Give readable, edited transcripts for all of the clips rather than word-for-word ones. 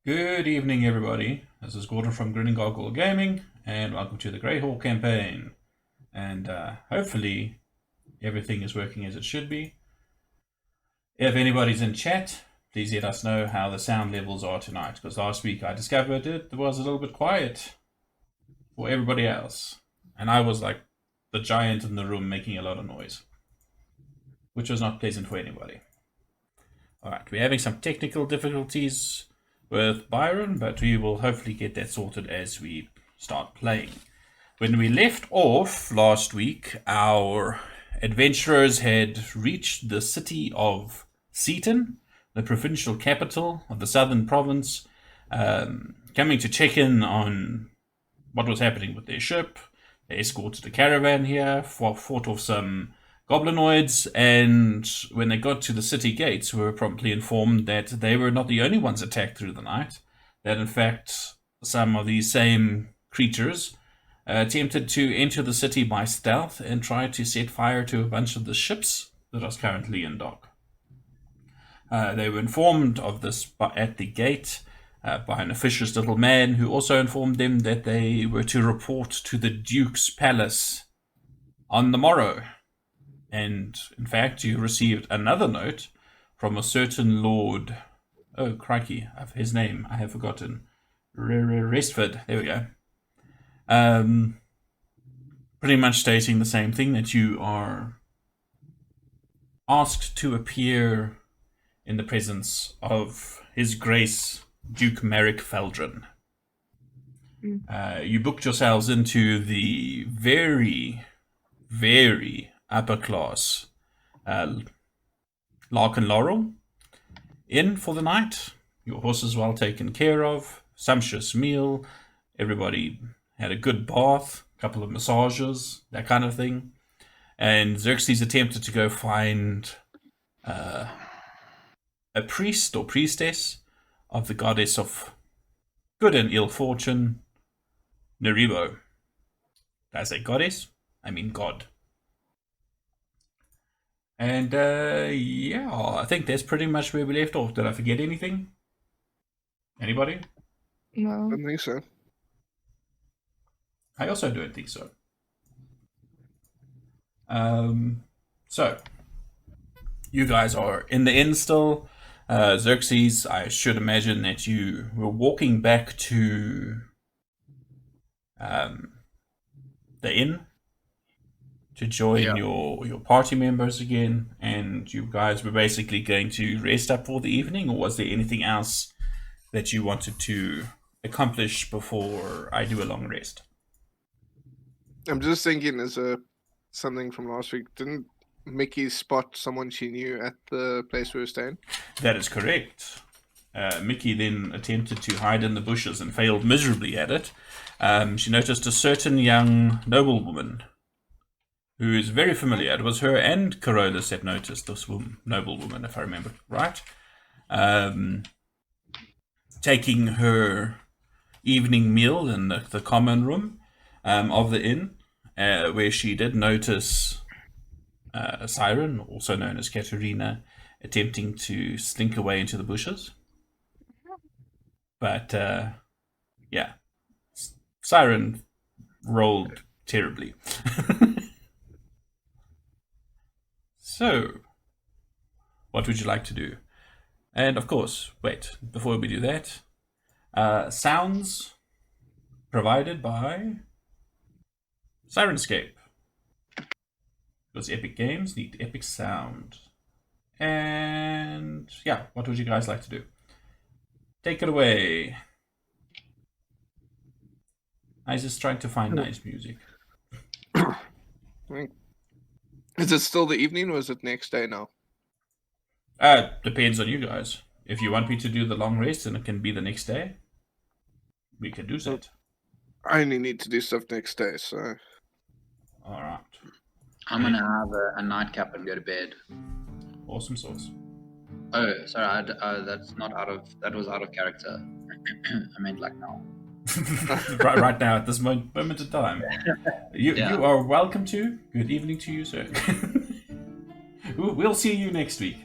Good evening, everybody. This is Gordon from Grinning Goggle Gaming, and welcome to the Greyhawk Campaign. And hopefully, everything is working as it should be. If anybody's in chat, please let us know how the sound levels are tonight, because last week I discovered it was a little bit quiet for everybody else. And I was like the giant in the room making a lot of noise, which was not pleasant for anybody. Alright, we're having some technical difficulties with Byron, but we will hopefully get that sorted as we start playing. When we left off last week, our adventurers had reached the city of Seaton, the provincial capital of the southern province, coming to check in on what was happening with their ship. They escorted a caravan here, fought off some goblinoids, and when they got to the city gates, we were promptly informed that they were not the only ones attacked through the night, that in fact some of these same creatures attempted to enter the city by stealth and tried to set fire to a bunch of the ships that was currently in dock. They were informed of this at the gate by an officious little man who also informed them that they were to report to the Duke's palace on the morrow. And, in fact, you received another note from a certain Lord... Oh, crikey, his name, I have forgotten. Restford, there we go. Pretty much stating the same thing, that you are asked to appear in the presence of His Grace, Duke Merrick Feldrin. You booked yourselves into the very, very upper class Lark and Laurel Inn for the night. Your horses well taken care of, sumptuous meal, everybody had a good bath, a couple of massages, that kind of thing. And Xerxes attempted to go find a priest or priestess of the goddess of good and ill fortune, Neribo. Did I say goddess? I mean god. And, yeah, I think that's pretty much where we left off. Did I forget anything? Anybody? No. I don't think so. I also don't think so. So, you guys are in the inn still. Xerxes, I should imagine that you were walking back to the inn to join your party members again, and you guys were basically going to rest up for the evening, or was there anything else that you wanted to accomplish before I do a long rest? I'm just thinking, as something from last week, didn't Mickey spot someone she knew at the place we were staying? That is correct. Mickey then attempted to hide in the bushes and failed miserably at it. She noticed a certain young noblewoman who is very familiar. It was her and Carolus that noticed this noblewoman, if I remember right. Taking her evening meal in the common room of the inn, where she did notice a siren, also known as Katerina, attempting to slink away into the bushes. But, yeah, siren rolled terribly. So, what would you like to do? And of course, wait, before we do that, sounds provided by Sirenscape. Because epic games need epic sound. And yeah, what would you guys like to do? Take it away. I was just trying to find nice music. Is it still the evening, or is it next day now? Depends on you guys. If you want me to do the long rest and it can be the next day, we can do that. I only need to do stuff next day, so... Alright. I'm gonna have a nightcap and go to bed. Awesome sauce. Oh, sorry, that was out of character. I meant like now. right now, at this moment in time. You are welcome to. Good evening to you, sir. We'll see you next week.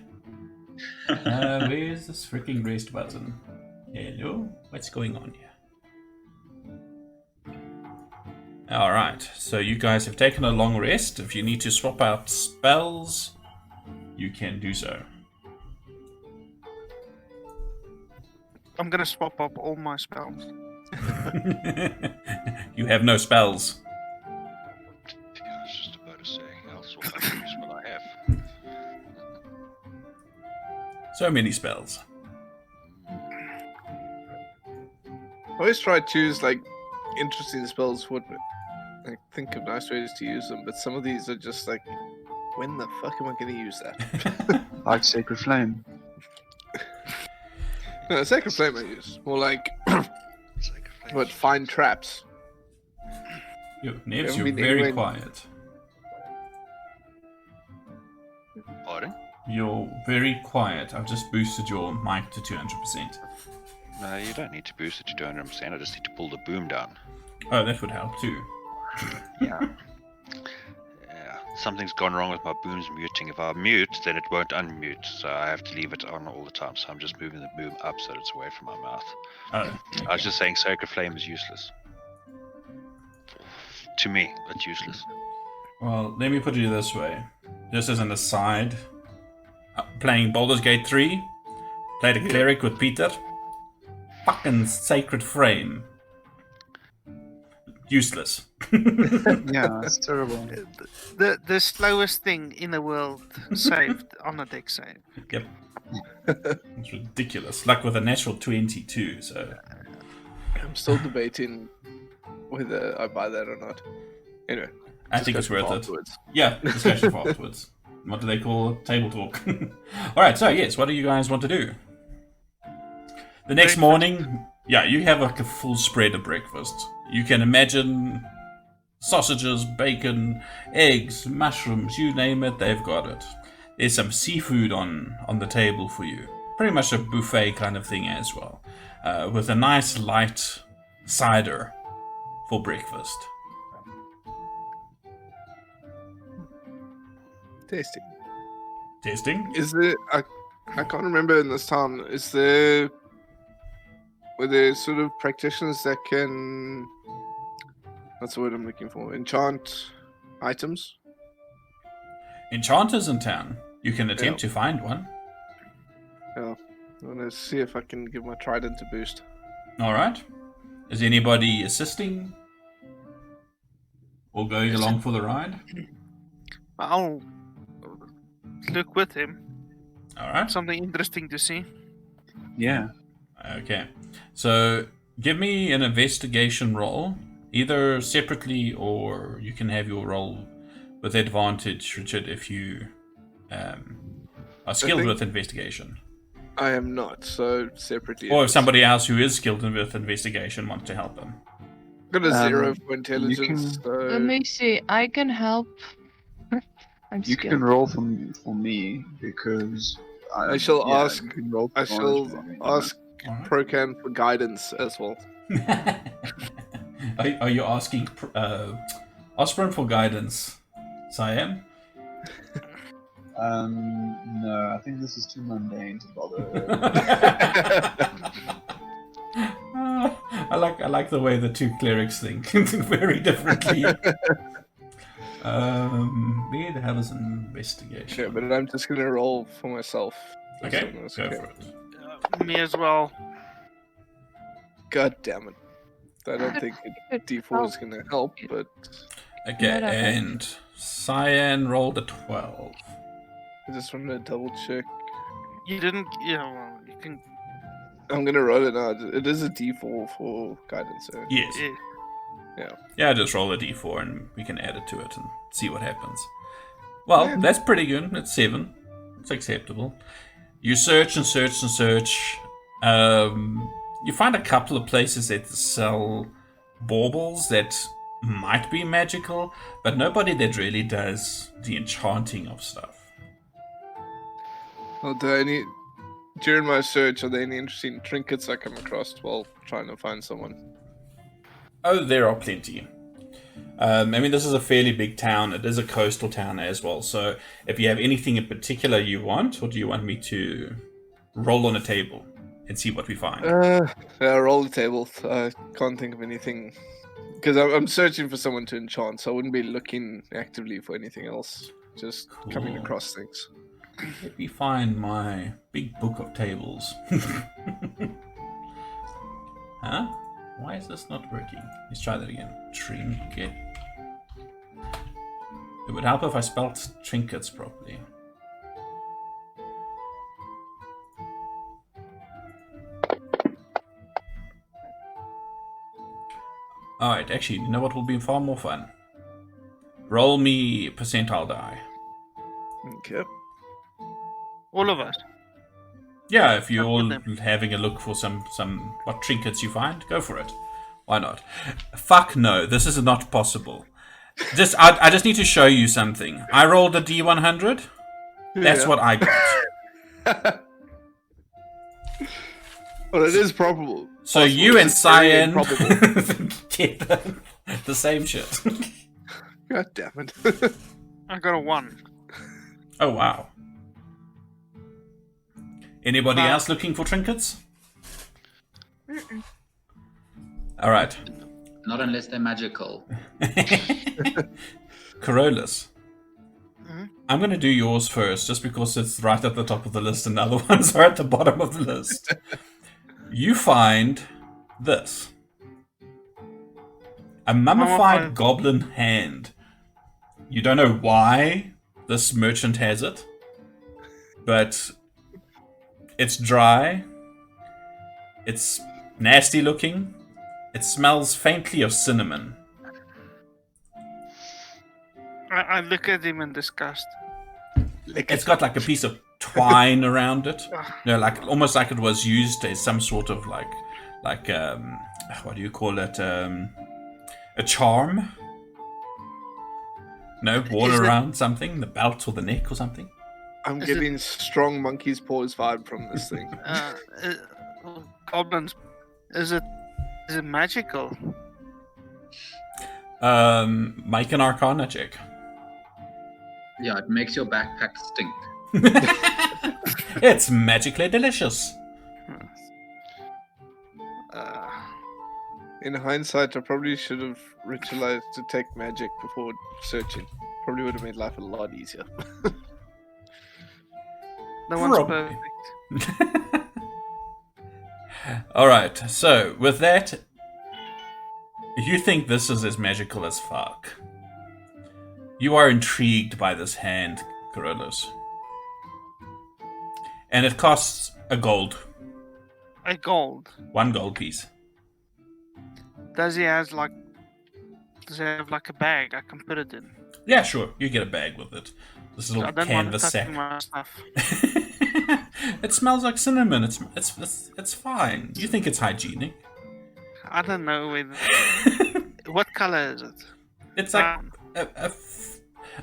Where's this freaking rest button? Hello? What's going on here? Alright, so you guys have taken a long rest. If you need to swap out spells, you can do so. I'm gonna swap up all my spells. You have no spells. Yeah, I was just about to say, I'll swap out the spell I have. So many spells. I always try to choose like interesting spells. I think of nice ways to use them, but some of these are just like, when the fuck am I going to use that? Like Sacred Flame. No, Sacred Flame I use. More like, Sacred Flame what, is find traps. Nevs, haven't you're been very anywhere- quiet. Pardon? You're very quiet. I've just boosted your mic to 200%. No, you don't need to boost it to 200%. I just need to pull the boom down. Oh, that would help too. Yeah. Yeah. Something's gone wrong with my boom's muting. If I mute, then it won't unmute, so I have to leave it on all the time. So I'm just moving the boom up so that it's away from my mouth. Oh, I was just saying Sacred Flame is useless. To me, it's useless. well, let me put it this way. Just as an aside, playing Baldur's Gate 3, played a cleric with Peter. Fucking Sacred Flame. Useless. Yeah, it's terrible. The slowest thing in the world saved on a deck save. Yep. It's ridiculous. Like with a natural 22, so... I'm still debating whether I buy that or not. Anyway. I think it's discussion worth for it. afterwards. Yeah, discussion for afterwards. What do they call it? Table talk. Alright, so yes, what do you guys want to do? The next morning, yeah, you have like a full spread of breakfast. You can imagine sausages, bacon, eggs, mushrooms, you name it, they've got it. There's some seafood on the table for you. Pretty much a buffet kind of thing as well. With a nice light cider for breakfast. Tasty. Tasting? Is there? I can't remember in this town. Were there sort of practitioners that can? What's the word I'm looking for? Enchant items. Enchanters in town. You can attempt to find one. Yeah. I want to see if I can give my trident a boost. Alright. Is anybody assisting? Or going along for the ride? I'll look with him. Alright. Something interesting to see. Yeah. Okay. So, give me an investigation roll. Either separately or you can have your roll with advantage, Richard, if you are skilled with investigation. I am not, so separately. Or if somebody else who is skilled with investigation wants to help them. I've got a 0 for you intelligence. can- So... Let me see. I can help. I'm You skilled. can roll for me because I shall ask- you can roll I for shall advantage, ask Alright. Procam for guidance as well. Are you asking Osprey for guidance, Cyan? No, I think this is too mundane to bother. I like the way the two clerics think very differently. Where the hell is investigation? Yeah, but I'm just gonna roll for myself. Okay, That's go okay. for it. Me as well. God damn it. I don't think D4 is gonna help, but Okay, Not okay. and Cyan rolled a 12. I just want to double check. You didn't. Yeah, well, you can. I'm gonna roll it out. It is a D4 for guidance. So. Yes. Yeah. Yeah, just roll a d4 and we can add it to it and see what happens. Well, Yeah. that's pretty good. It's 7. It's acceptable. You search and search and search. You find a couple of places that sell baubles that might be magical, but nobody that really does the enchanting of stuff. Well, during my search, are there any interesting trinkets I come across while trying to find someone? Oh, there are plenty. I mean, this is a fairly big town. It is a coastal town as well. So if you have anything in particular you want, or do you want me to roll on a table and see what we find. Roll the table. I can't think of anything. Because I'm searching for someone to enchant, so I wouldn't be looking actively for anything else. Just coming Cool. across things. Let me find my big book of tables. Huh? Why is this not working? Let's try that again. Trinket. It would help if I spelled trinkets properly. Alright, actually, you know what will be far more fun? Roll me percentile die. Okay. All of us. Yeah, if you're all Them. having a look for some what trinkets you find, go for it. Why not? Fuck no, this is not possible. I just need to show you something. I rolled a D100. That's Yeah. what I got. Well, it is probable. So Possible you and is very Cyan improbable. get the same shit. God damn it. I got a 1. Oh wow. Anybody No. else looking for trinkets? All right. Not unless they're magical. Corollas. Mhm. I'm going to do yours first, just because it's right at the top of the list and the other ones are at the bottom of the list. You find this. A mummified Mummified. goblin hand. You don't know why this merchant has it, but it's dry. It's nasty looking. It smells faintly of cinnamon. I look at him in disgust. It's got like a piece of twine around it. You know, like almost like it was used as some sort of like what do you call it? A charm. No, worn Is it- around something, the belt or the neck or something. I'm Is it- getting strong monkey's paws vibe from this thing. Goblins. Is it magical? Make an Arcana check. Yeah, it makes your backpack stink. It's magically delicious. In hindsight, I probably should have ritualized detect magic before searching. Probably would have made life a lot easier. No one's Probably. perfect. All right. So with that, you think this is as magical as fuck. You are intrigued by this hand, Carolus. And it costs a gold. A gold. 1 gold piece. Does he have like a bag I can put it in? Yeah, sure. You get a bag with it. This I little don't want canvas to touch sack. my stuff. It smells like cinnamon. It's fine. You think it's hygienic. I don't know whether. What color is it? It's like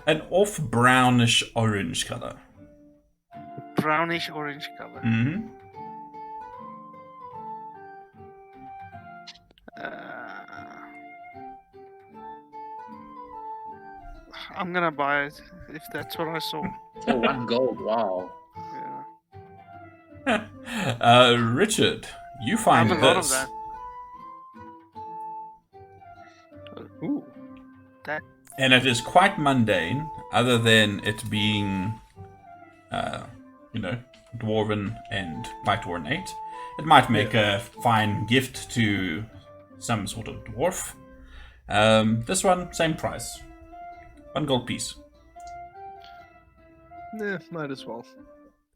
an off brownish orange color. Brownish orange color. Mm-hmm. I'm gonna buy it if that's what I saw. For 1 gold, wow. Yeah. Richard, you I find have a lot of this. that. Ooh. That And it is quite mundane, other than it being, dwarven and quite ornate. It might make a fine gift to some sort of dwarf. This one, same price. 1 gold piece. Yeah, might as well.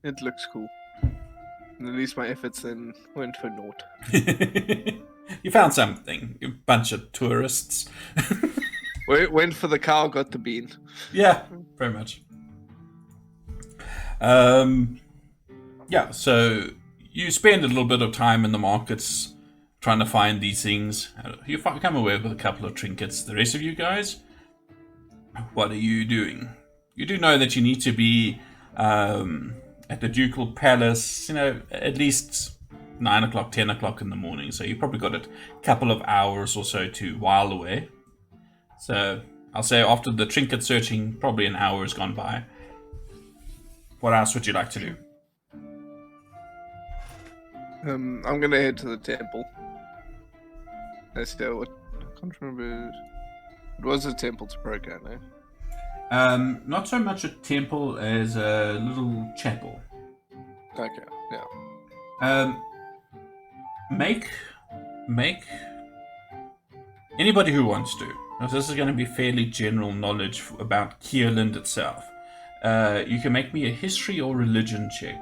It looks cool. And at least my efforts then went for naught. You found something. You bunch of tourists. Went for the cow, got the bean. Yeah, very much. Yeah, so you spend a little bit of time in the markets trying to find these things. You come away with a couple of trinkets. The rest of you guys, what are you doing? You do know that you need to be at the Ducal Palace, at least 9 o'clock, 10 o'clock in the morning. So you probably got a couple of hours or so to while away. So I'll say after the trinket searching, probably an hour has gone by. What else would you like to do? I'm gonna head to the temple. Let's go. What? I can't remember. It was a temple to Procan, eh? Not so much a temple as a little chapel. Okay. Yeah. Make anybody who wants to. Now, this is going to be fairly general knowledge about Kierland itself. You can make me a history or religion check.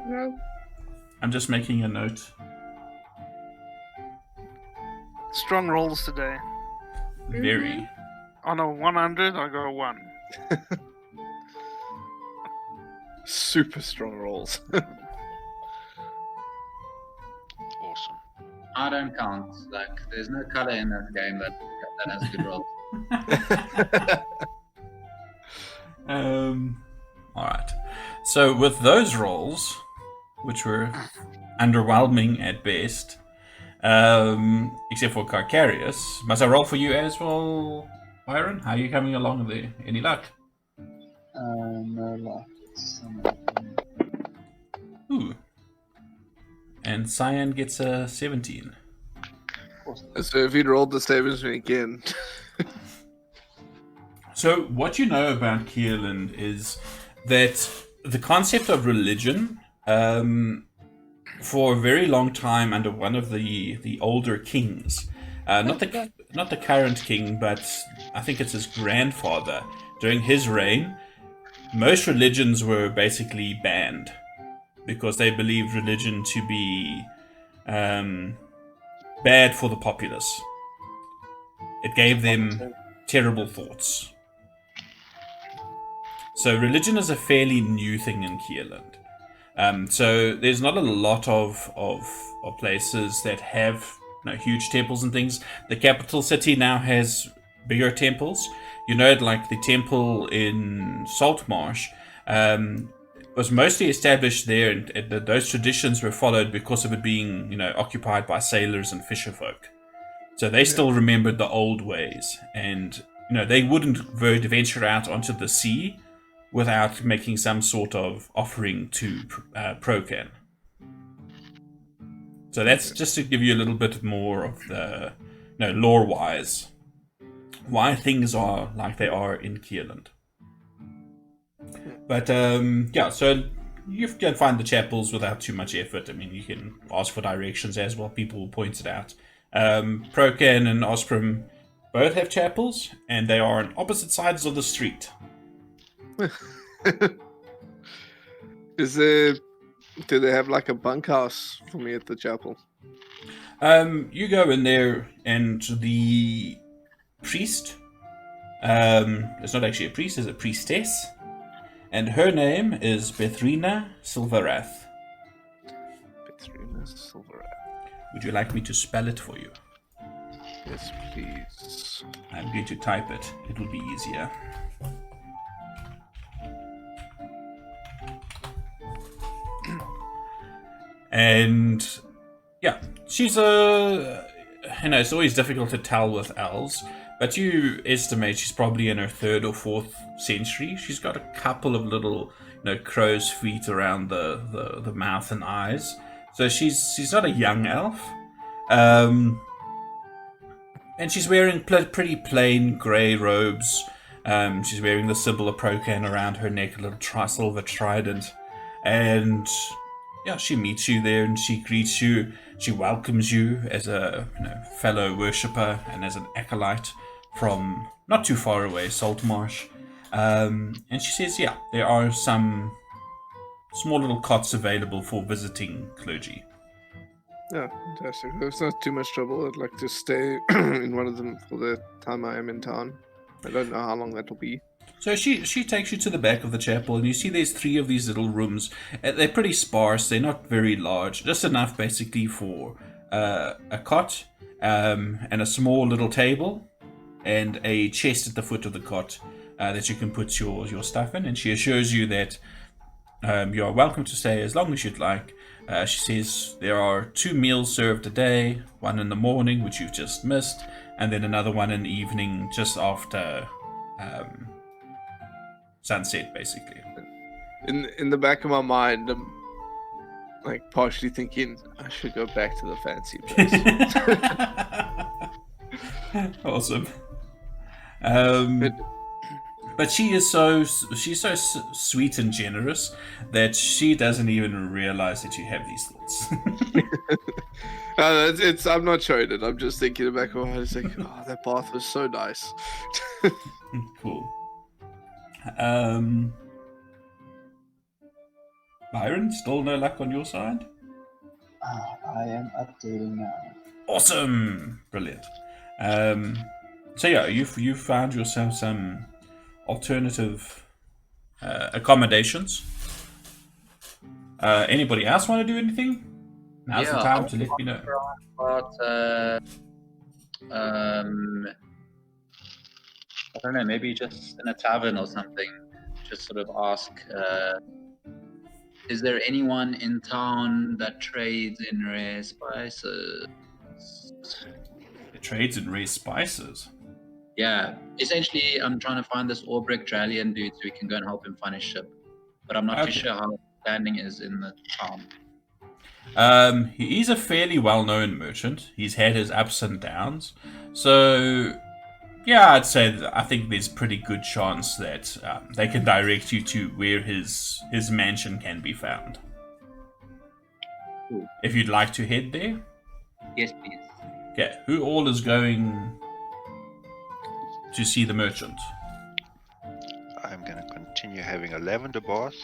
No. I'm just making a note. Strong rolls today. Very. On a 100, I got a 1. Super strong rolls. Awesome. I don't count. Like, there's no color in that game that has good rolls. Alright. So with those rolls, which were underwhelming at best, except for Carcarius, must I roll for you as well, Byron? How are you coming along there? Any luck? No luck. It's Ooh. And Cyan gets a 17. So if he'd rolled the same as me again. So what you know about Kierland is that the concept of religion, for a very long time under one of the older kings, not the current king, but I think it's his grandfather, during his reign, most religions were basically banned because they believed religion to be bad for the populace. It gave them terrible thoughts. So religion is a fairly new thing in Kierland. So there's not a lot of places that have huge temples and things. The capital city now has bigger temples. You know, like the temple in Saltmarsh was mostly established there, and those traditions were followed because of it being, occupied by sailors and fisherfolk. So they still remembered the old ways, and they wouldn't venture out onto the sea without making some sort of offering to Procan. So that's just to give you a little bit more of the, lore-wise, why things are like they are in Kierland. But so you can find the chapels without too much effort. I mean, you can ask for directions as well. People will point it out. Procan and Osprim both have chapels, and they are on opposite sides of the street. Do they have like a bunkhouse for me at the chapel? You go in there, and the priest, it's not actually a priest, it's a priestess, and her name is Bethrina Silverath. Bethrina Silverath. Would you like me to spell it for you? Yes, please. I'm going to type it. It will be easier. And she's it's always difficult to tell with elves, but you estimate she's probably in her 3rd or 4th century. She's got a couple of little crow's feet around the mouth and eyes, so she's not a young elf. And she's wearing pretty plain grey robes. She's wearing the symbol of Procan around her neck, a little silver trident, and she meets you there and she greets you. She welcomes you as a fellow worshipper and as an acolyte from not too far away, Saltmarsh. And she says, there are some small little cots available for visiting clergy. Yeah, fantastic. There's not too much trouble. I'd like to stay in one of them for the time I am in town. I don't know how long that will be. So she takes you to the back of the chapel, and you see there's 3 of these little rooms. They're pretty sparse. They're not very large. Just enough, basically, for a cot and a small little table and a chest at the foot of the cot that you can put your stuff in. And she assures you that you are welcome to stay as long as you'd like. She says there are 2 meals served a day, one in the morning, which you've just missed, and then another one in the evening just after sunset, basically. In the back of my mind, I'm like partially thinking I should go back to the fancy place. Awesome. But- But she's so sweet and generous that she doesn't even realize that you have these thoughts. I'm not showing it. I'm just thinking in the back of my mind. It's like, oh, that bath was so nice. Cool. Byron, still no luck on your side? I am updating now. Awesome! Brilliant. So yeah, you found yourself some alternative accommodations. Anybody else want to do anything? Now's the time to let me know. But I don't know, maybe just in a tavern or something. Just sort of ask, is there anyone in town that trades in rare spices? It trades in rare spices. Yeah, essentially, I'm trying to find this Orbrick Drallian dude so we can go and help him find his ship. But I'm not too sure how the standing is in the town. He's a fairly well-known merchant. He's had his ups and downs. So, yeah, I'd say that I think there's a pretty good chance that they can direct you to where his mansion can be found. Cool. If you'd like to head there. Yes, please. Okay, who all is going to see the merchant? I'm going to continue having a lavender bath.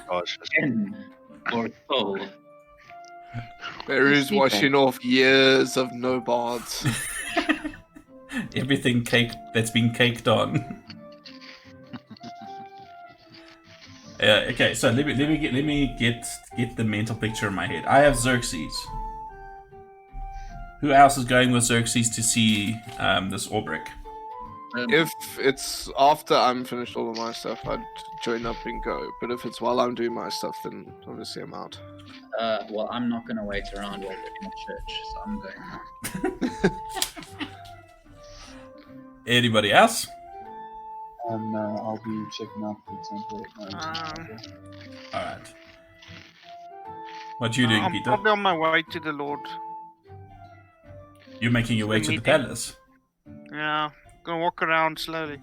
Or so. Beru's washing off years of no baths. Everything that's been caked on. Okay, so let me get the mental picture in my head. I have Xerxes. Who else is going with Xerxes to see this Orbrick? If it's after I'm finished all of my stuff, I'd join up and go. But if it's while I'm doing my stuff, then obviously I'm out. Well, I'm not going to wait around while we're in a church, so I'm going. Anybody else? I'll be checking out the temple. All right. What you doing, I'm Peter? probably on my way to the Lord. You're making your way to the meeting. palace. Yeah, gonna walk around slowly.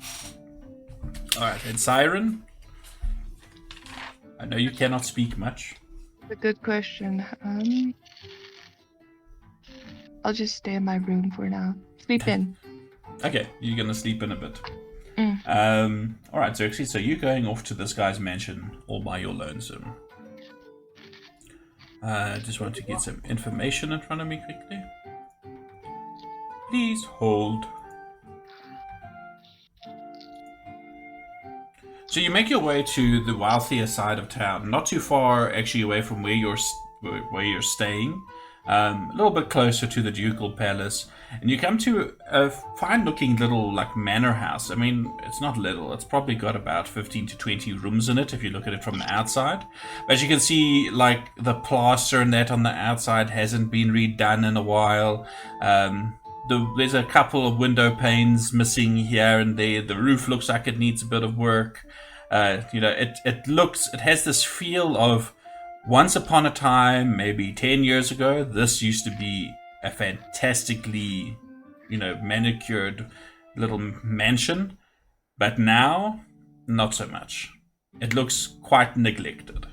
All right, and Siren? I know you cannot speak much. A good question. I'll just stay in my room for now. Sleep in. Okay, you're gonna sleep in a bit. Mm. All right, Xerxes. So you're going off to this guy's mansion all by your lonesome. Just want to get some information in front of me quickly. Please hold. So you make your way to the wealthier side of town, not too far actually away from where you're staying, a little bit closer to the ducal palace, and you come to a fine-looking little like manor house. I mean, it's not little; it's probably got about 15 to 20 rooms in it if you look at it from the outside. But as you can see, like the plaster and that on the outside hasn't been redone in a while. There's a couple of window panes missing here and there. The roof looks like it needs a bit of work. It has this feel of once upon a time, maybe 10 years ago, this used to be a fantastically, manicured little mansion. But now, not so much. It looks quite neglected.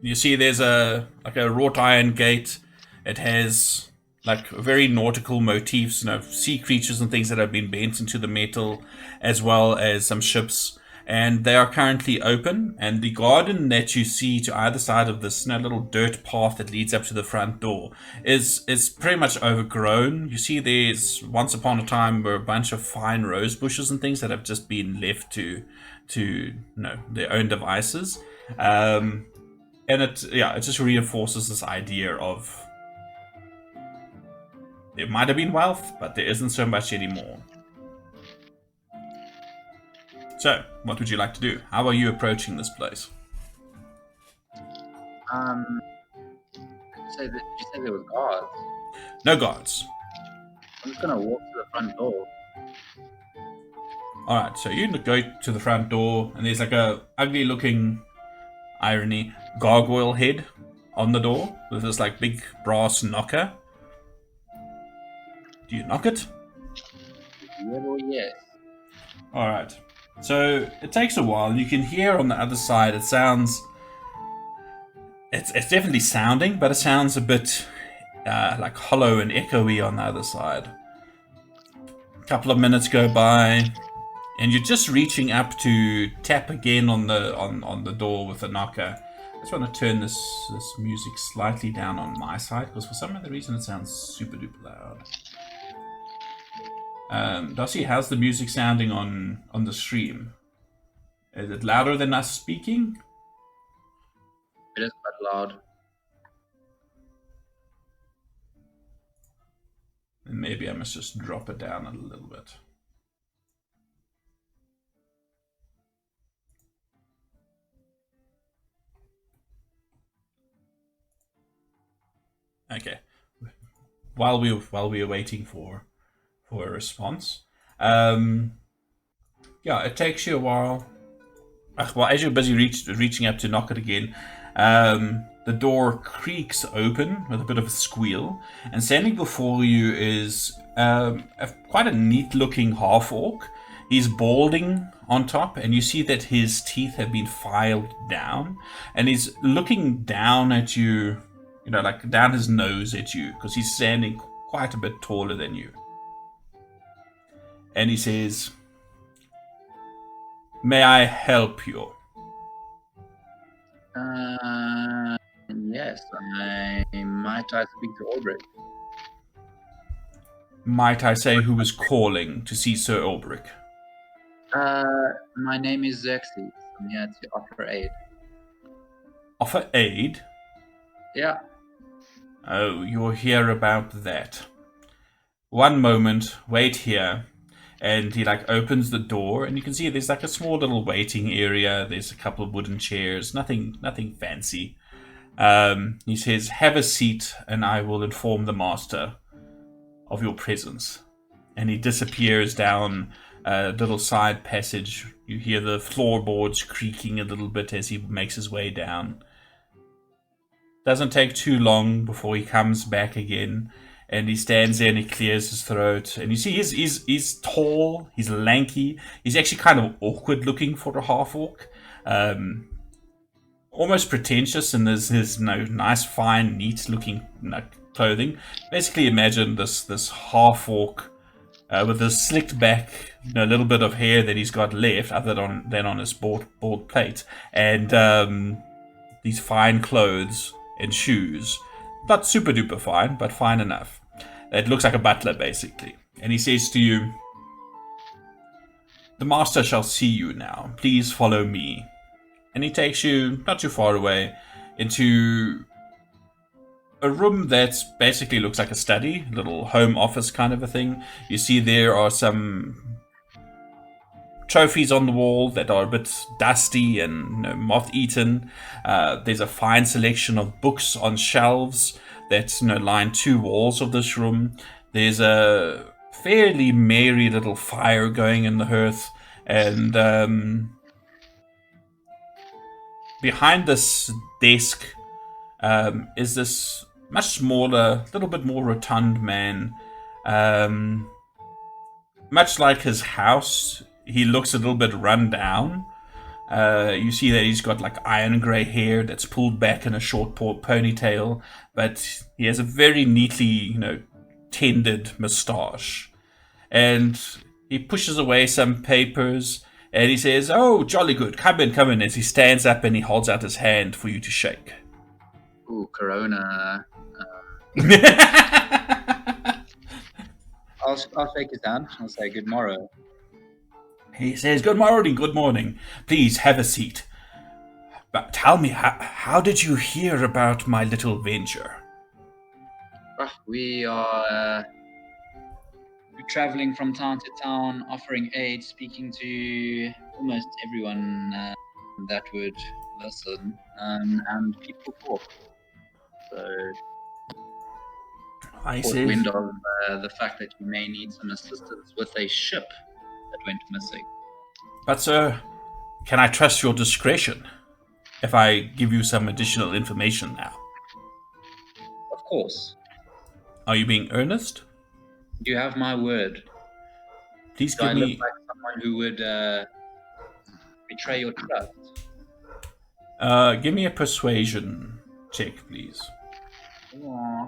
You see there's a wrought iron gate. It has like very nautical motifs, sea creatures and things that have been bent into the metal, as well as some ships. And they are currently open. And the garden that you see to either side of this little dirt path that leads up to the front door is pretty much overgrown. You see there's once upon a time were a bunch of fine rose bushes and things that have just been left to their own devices. And it just reinforces this idea of there might have been wealth, but there isn't so much anymore. So, what would you like to do? How are you approaching this place? Did you say there was guards? No guards. I'm just gonna walk to the front door. Alright, so you go to the front door, and there's like a ugly looking, irony, gargoyle head on the door with this like big brass knocker. Do you knock it? Yes. Alright. So it takes a while. You can hear on the other side, it sounds... It's definitely sounding, but it sounds a bit like hollow and echoey on the other side. A couple of minutes go by, and you're just reaching up to tap again on the door with the knocker. I just want to turn this music slightly down on my side, because for some other reason it sounds super duper loud. Darcy, how's the music sounding on the stream? Is it louder than us speaking? It is quite loud. And maybe I must just drop it down a little bit. Okay. While we are waiting for a response, yeah, it takes you a while. Well, as you're busy reaching up to knock it again, the door creaks open with a bit of a squeal, and standing before you is quite a neat-looking half-orc. He's balding on top, and you see that his teeth have been filed down, and he's looking down at you, you know, like down his nose at you, because he's standing quite a bit taller than you. And he says, "May I help you?" Yes, might I speak to Ulbrich? Might I say who is calling to see Sir Ulbrich? My name is Xerxes. I'm here to offer aid. Offer aid? Yeah. Oh, you'll hear about that. One moment, wait here. And he like opens the door, and you can see there's like a small little waiting area. There's a couple of wooden chairs, nothing fancy. He says, "Have a seat, and I will inform the master of your presence." And he disappears down a little side passage. You hear the floorboards creaking a little bit as he makes his way down. Doesn't take too long before he comes back again. And he stands there and he clears his throat. And you see he's tall, he's lanky. He's actually kind of awkward looking for a half-orc. Almost pretentious in his nice, fine, neat looking clothing. Basically imagine this half-orc with this slicked back, little bit of hair that he's got left other than on his bald plate. And these fine clothes and shoes. Not super duper fine, but fine enough. It looks like a butler, basically. And he says to you, "The master shall see you now. Please follow me." And he takes you, not too far away, into a room that basically looks like a study, a little home office kind of a thing. You see there are some trophies on the wall that are a bit dusty and moth-eaten. There's a fine selection of books on shelves that line two walls of this room. There's a fairly merry little fire going in the hearth, and behind this desk is this much smaller, little bit more rotund man. Much like his house, he looks a little bit run down. You see that he's got like iron grey hair that's pulled back in a short ponytail, but he has a very neatly, tended moustache. And he pushes away some papers, and he says, "Oh, jolly good, come in," as he stands up and he holds out his hand for you to shake. Ooh, Corona. I'll shake his hand. I'll say good morrow. He says, "Good morning. Please have a seat. But tell me, how did you hear about my little venture?" We are traveling from town to town, offering aid, speaking to almost everyone that would listen, and people talk. So, I caught says, wind of the fact that you may need some assistance with a ship that went missing. But sir, can I trust your discretion if I give you some additional information now? Of course. Are you being earnest? You have my word. Please Do I give look me... like someone who would betray your trust? Give me a persuasion check, please. Aw.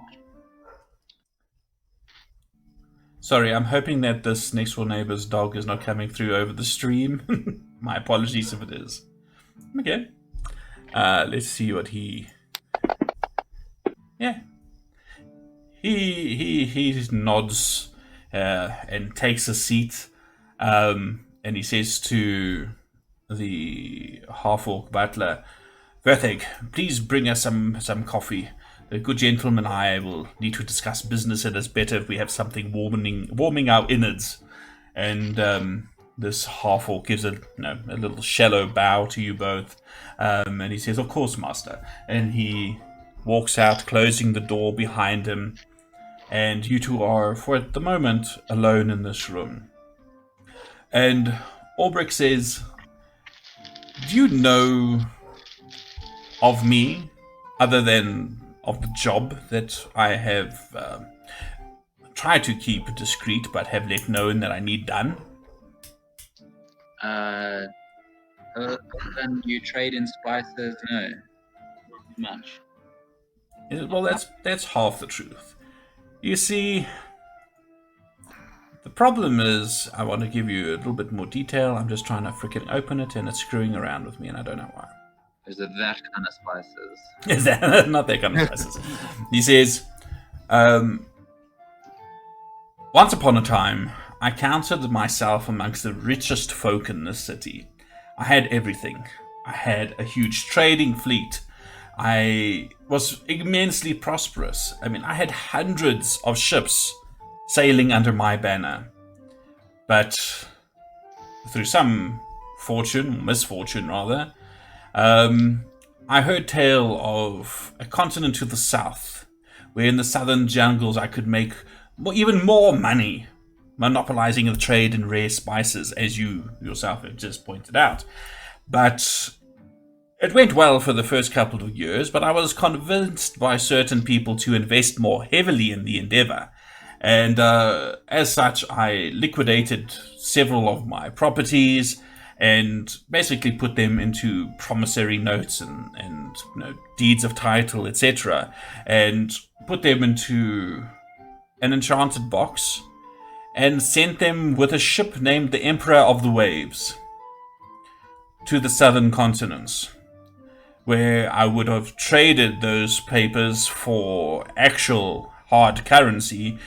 Sorry, I'm hoping that this next door neighbor's dog is not coming through over the stream. My apologies if it is. Okay. Let's see what he... Yeah. He nods and takes a seat. And he says to the half-orc butler, Vertheg, please bring us some coffee. The good gentleman and I will need to discuss business. It is better if we have something warming our innards. And this half-orc gives a little shallow bow to you both. And he says, of course, master. And he walks out, closing the door behind him. And you two are, for the moment, alone in this room. And Ulbrich says, do you know of me, other than of the job that I have tried to keep discreet, but have let known that I need done? Other than you trade in spices, no. Not much. Well, that's half the truth. You see, the problem is, I want to give you a little bit more detail. I'm just trying to freaking open it, and it's screwing around with me, and I don't know why. Is it that kind of spices? Is that not that kind of spices? He says, once upon a time, I counted myself amongst the richest folk in this city. I had everything. I had a huge trading fleet. I was immensely prosperous. I mean, I had hundreds of ships sailing under my banner. But through some misfortune rather, I heard tale of a continent to the south, where in the southern jungles I could make even more money, monopolizing the trade in rare spices, as you yourself have just pointed out. But it went well for the first couple of years, but I was convinced by certain people to invest more heavily in the endeavor. And as such, I liquidated several of my properties and basically put them into promissory notes and deeds of title, etc. And put them into an enchanted box and sent them with a ship named the Emperor of the Waves to the southern continents, where I would have traded those papers for actual hard currency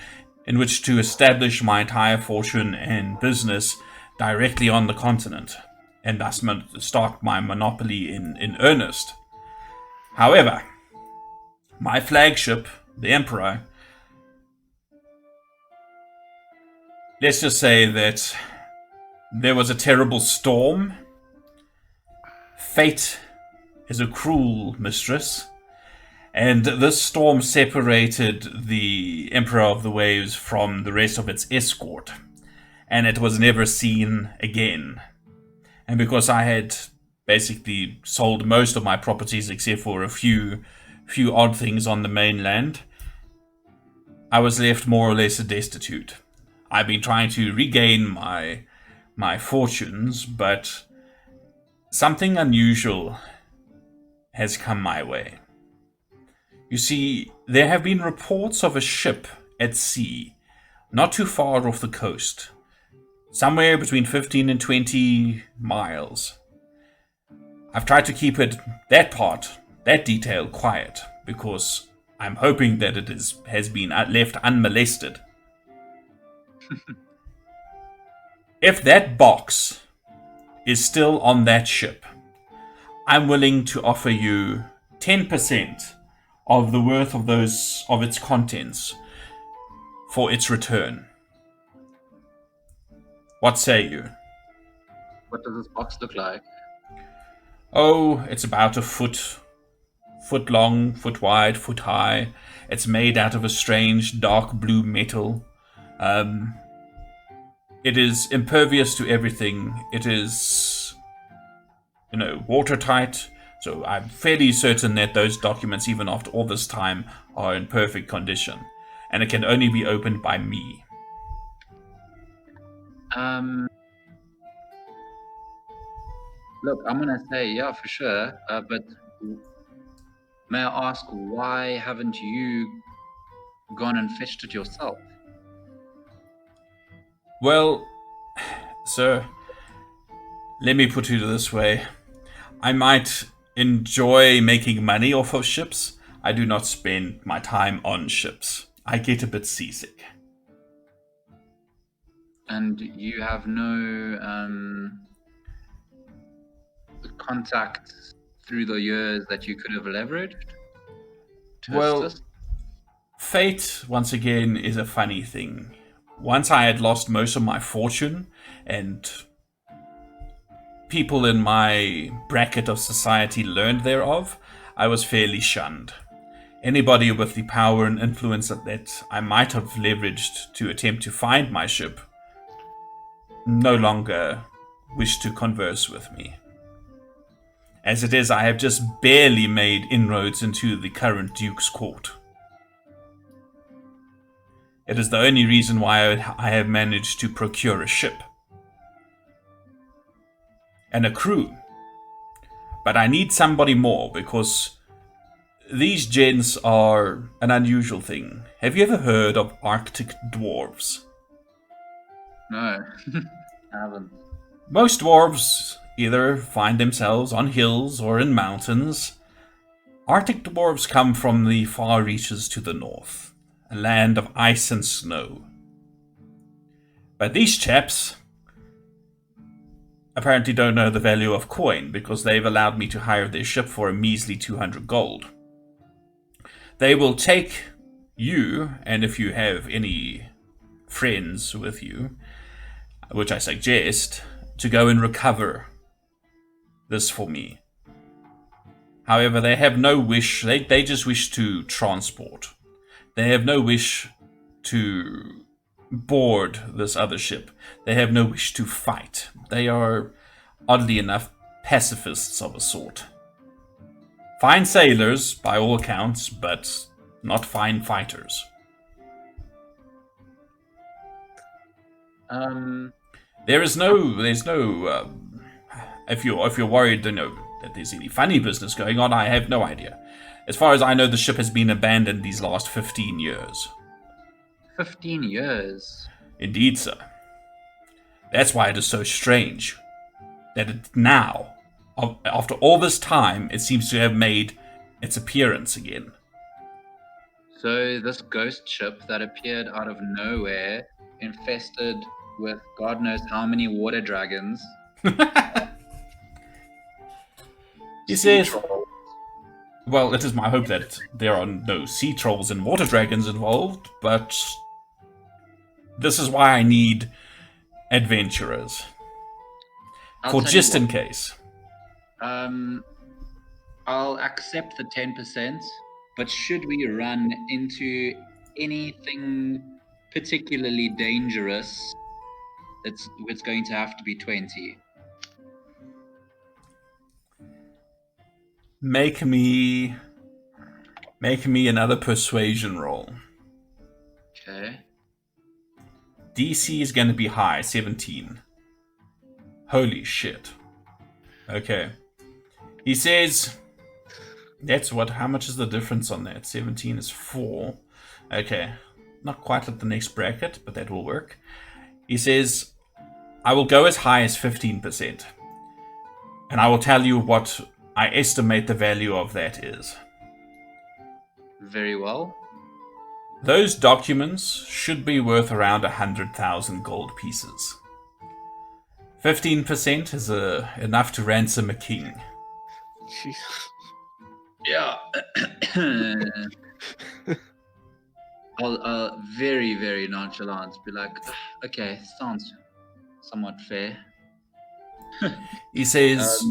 in which to establish my entire fortune and business directly on the continent, and thus start my monopoly in earnest. However, my flagship, the Emperor, let's just say that there was a terrible storm. Fate is a cruel mistress, and this storm separated the Emperor of the Waves from the rest of its escort, and it was never seen again. And because I had basically sold most of my properties except for a few odd things on the mainland, I was left more or less destitute. I've been trying to regain my fortunes, but something unusual has come my way. You see, there have been reports of a ship at sea, not too far off the coast, somewhere between 15 and 20 miles. I've tried to keep that detail quiet, because I'm hoping that it has been left unmolested. If that box is still on that ship, I'm willing to offer you 10% of the worth of its contents for its return. What say you? What does this box look like? Oh, it's about a foot long, foot wide, foot high. It's made out of a strange dark blue metal. It is impervious to everything. It is, watertight. So I'm fairly certain that those documents, even after all this time, are in perfect condition. And it can only be opened by me. Look, I'm gonna say yeah for sure, but may I ask why haven't you gone and fetched it yourself? Well, sir, let me put it this way. I might enjoy making money off of ships. I do not spend my time on ships. I get a bit seasick. And you have no contacts through the years that you could have leveraged to Well, assist? fate, once again, is a funny thing. Once I had lost most of my fortune, and people in my bracket of society learned thereof, I was fairly shunned. Anybody with the power and influence that I might have leveraged to attempt to find my ship no longer wished to converse with me. As it is, I have just barely made inroads into the current Duke's court. It is the only reason why I have managed to procure a ship and a crew. But I need somebody more, because these gents are an unusual thing. Have you ever heard of Arctic dwarves? No, I haven't. Most dwarves either find themselves on hills or in mountains. Arctic dwarves come from the far reaches to the north, a land of ice and snow. But these chaps apparently don't know the value of coin, because they've allowed me to hire their ship for a measly 200 gold. They will take you, and if you have any friends with you, which I suggest, to go and recover this for me. However, they have no wish, they just wish to transport. They have no wish to board this other ship. They have no wish to fight. They are, oddly enough, pacifists of a sort. Fine sailors, by all accounts, but not fine fighters. There's no. If you're worried, that there's any funny business going on, I have no idea. As far as I know, the ship has been abandoned these last 15 years. 15 years? Indeed, sir. That's why it is so strange that now, after all this time, it seems to have made its appearance again. So this ghost ship that appeared out of nowhere, infested with God knows how many water dragons. He says, well, it is my hope that there are no sea trolls and water dragons involved, but this is why I need adventurers. For just in case. I'll accept the 10%, but should we run into anything particularly dangerous, it's going to have to be 20. Make me another persuasion roll. Okay. DC is going to be high, 17. Holy shit. Okay. He says, how much is the difference on that? 17 is 4. Okay. Not quite at the next bracket, but that will work. He says, I will go as high as 15%. And I will tell you what I estimate the value of that is. Very well. Those documents should be worth around 100,000 gold pieces. 15% is enough to ransom a king. Jeez. Yeah. I'll very, very nonchalant be like, okay, sounds somewhat fair. He says,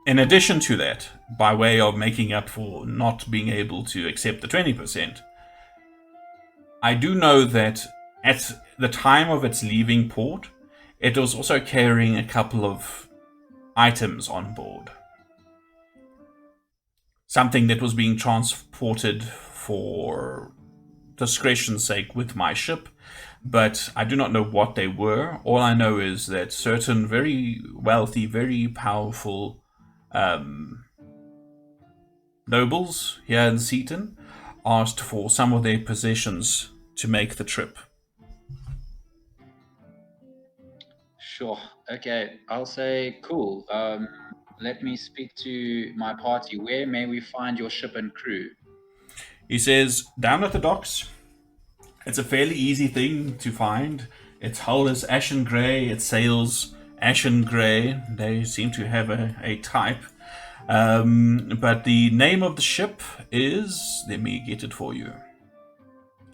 in addition to that, by way of making up for not being able to accept the 20%, I do know that at the time of its leaving port, it was also carrying a couple of items on board. Something that was being transported for discretion's sake with my ship, but I do not know what they were. All I know is that certain very wealthy, very powerful nobles here in Seaton asked for some of their possessions to make the trip. Sure. Okay. I'll say cool. Let me speak to my party. Where may we find your ship and crew? He says, down at the docks. It's a fairly easy thing to find. Its hull is ashen grey, its sails ashen grey. They seem to have a type. But the name of the ship is... Let me get it for you.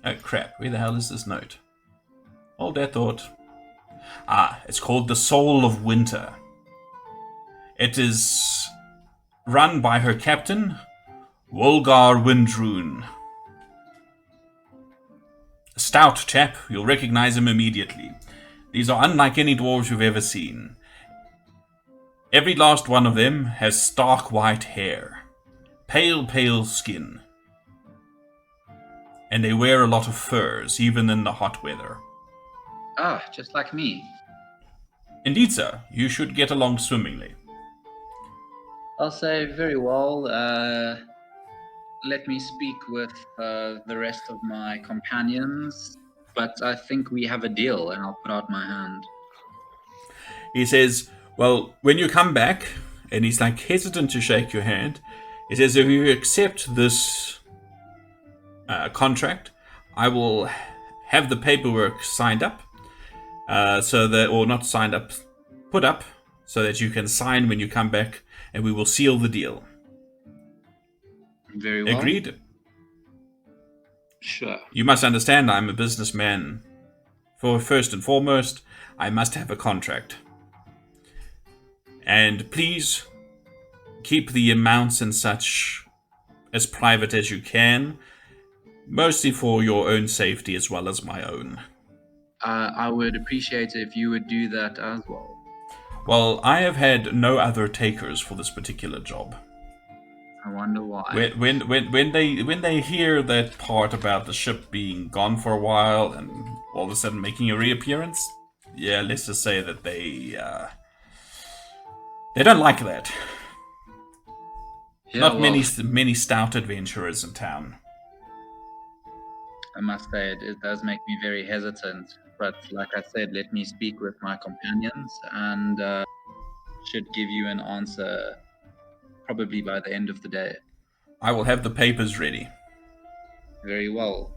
Oh crap, where the hell is this note? Hold that thought. It's called the Soul of Winter. It is run by her captain, Wolgar Windrune. A stout chap, you'll recognize him immediately. These are unlike any dwarves you've ever seen. Every last one of them has stark white hair, pale skin, and they wear a lot of furs, even in the hot weather. Just like me. Indeed, sir. You should get along swimmingly. I'll say very well. Let me speak with the rest of my companions, but I think we have a deal, and I'll put out my hand. He says, well, when you come back, and he's like hesitant to shake your hand, he says, if you accept this contract, I will have the paperwork signed up, or not signed up, put up, so that you can sign when you come back, and we will seal the deal. Very well. Agreed? Sure. You must understand I'm a businessman. For first and foremost, I must have a contract. And please, keep the amounts and such as private as you can, mostly for your own safety as well as my own. I would appreciate it if you would do that as well. Well, I have had no other takers for this particular job. I wonder why. When they hear that part about the ship being gone for a while and all of a sudden making a reappearance, yeah, let's just say that they don't like that. Yeah, Not well, many stout adventurers in town. I must say it does make me very hesitant. But like I said, let me speak with my companions and should give you an answer probably by the end of the day. I will have the papers ready. Very well.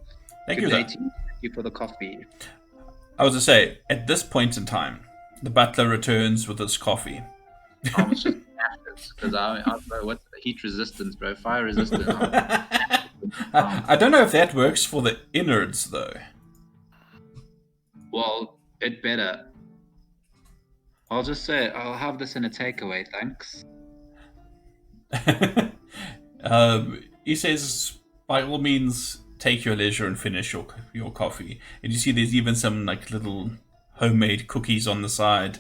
Thank Good you, day sir. to you. Thank you for the coffee. I was to say, at this point in time, the butler returns with his coffee. I was just ashes because I don't know what's heat resistance, bro. Fire resistance. I don't know if that works for the innards, though. Well, it better. I'll just say I'll have this in a takeaway, thanks. He says, by all means, take your leisure and finish your coffee. And you see there's even some like little homemade cookies on the side.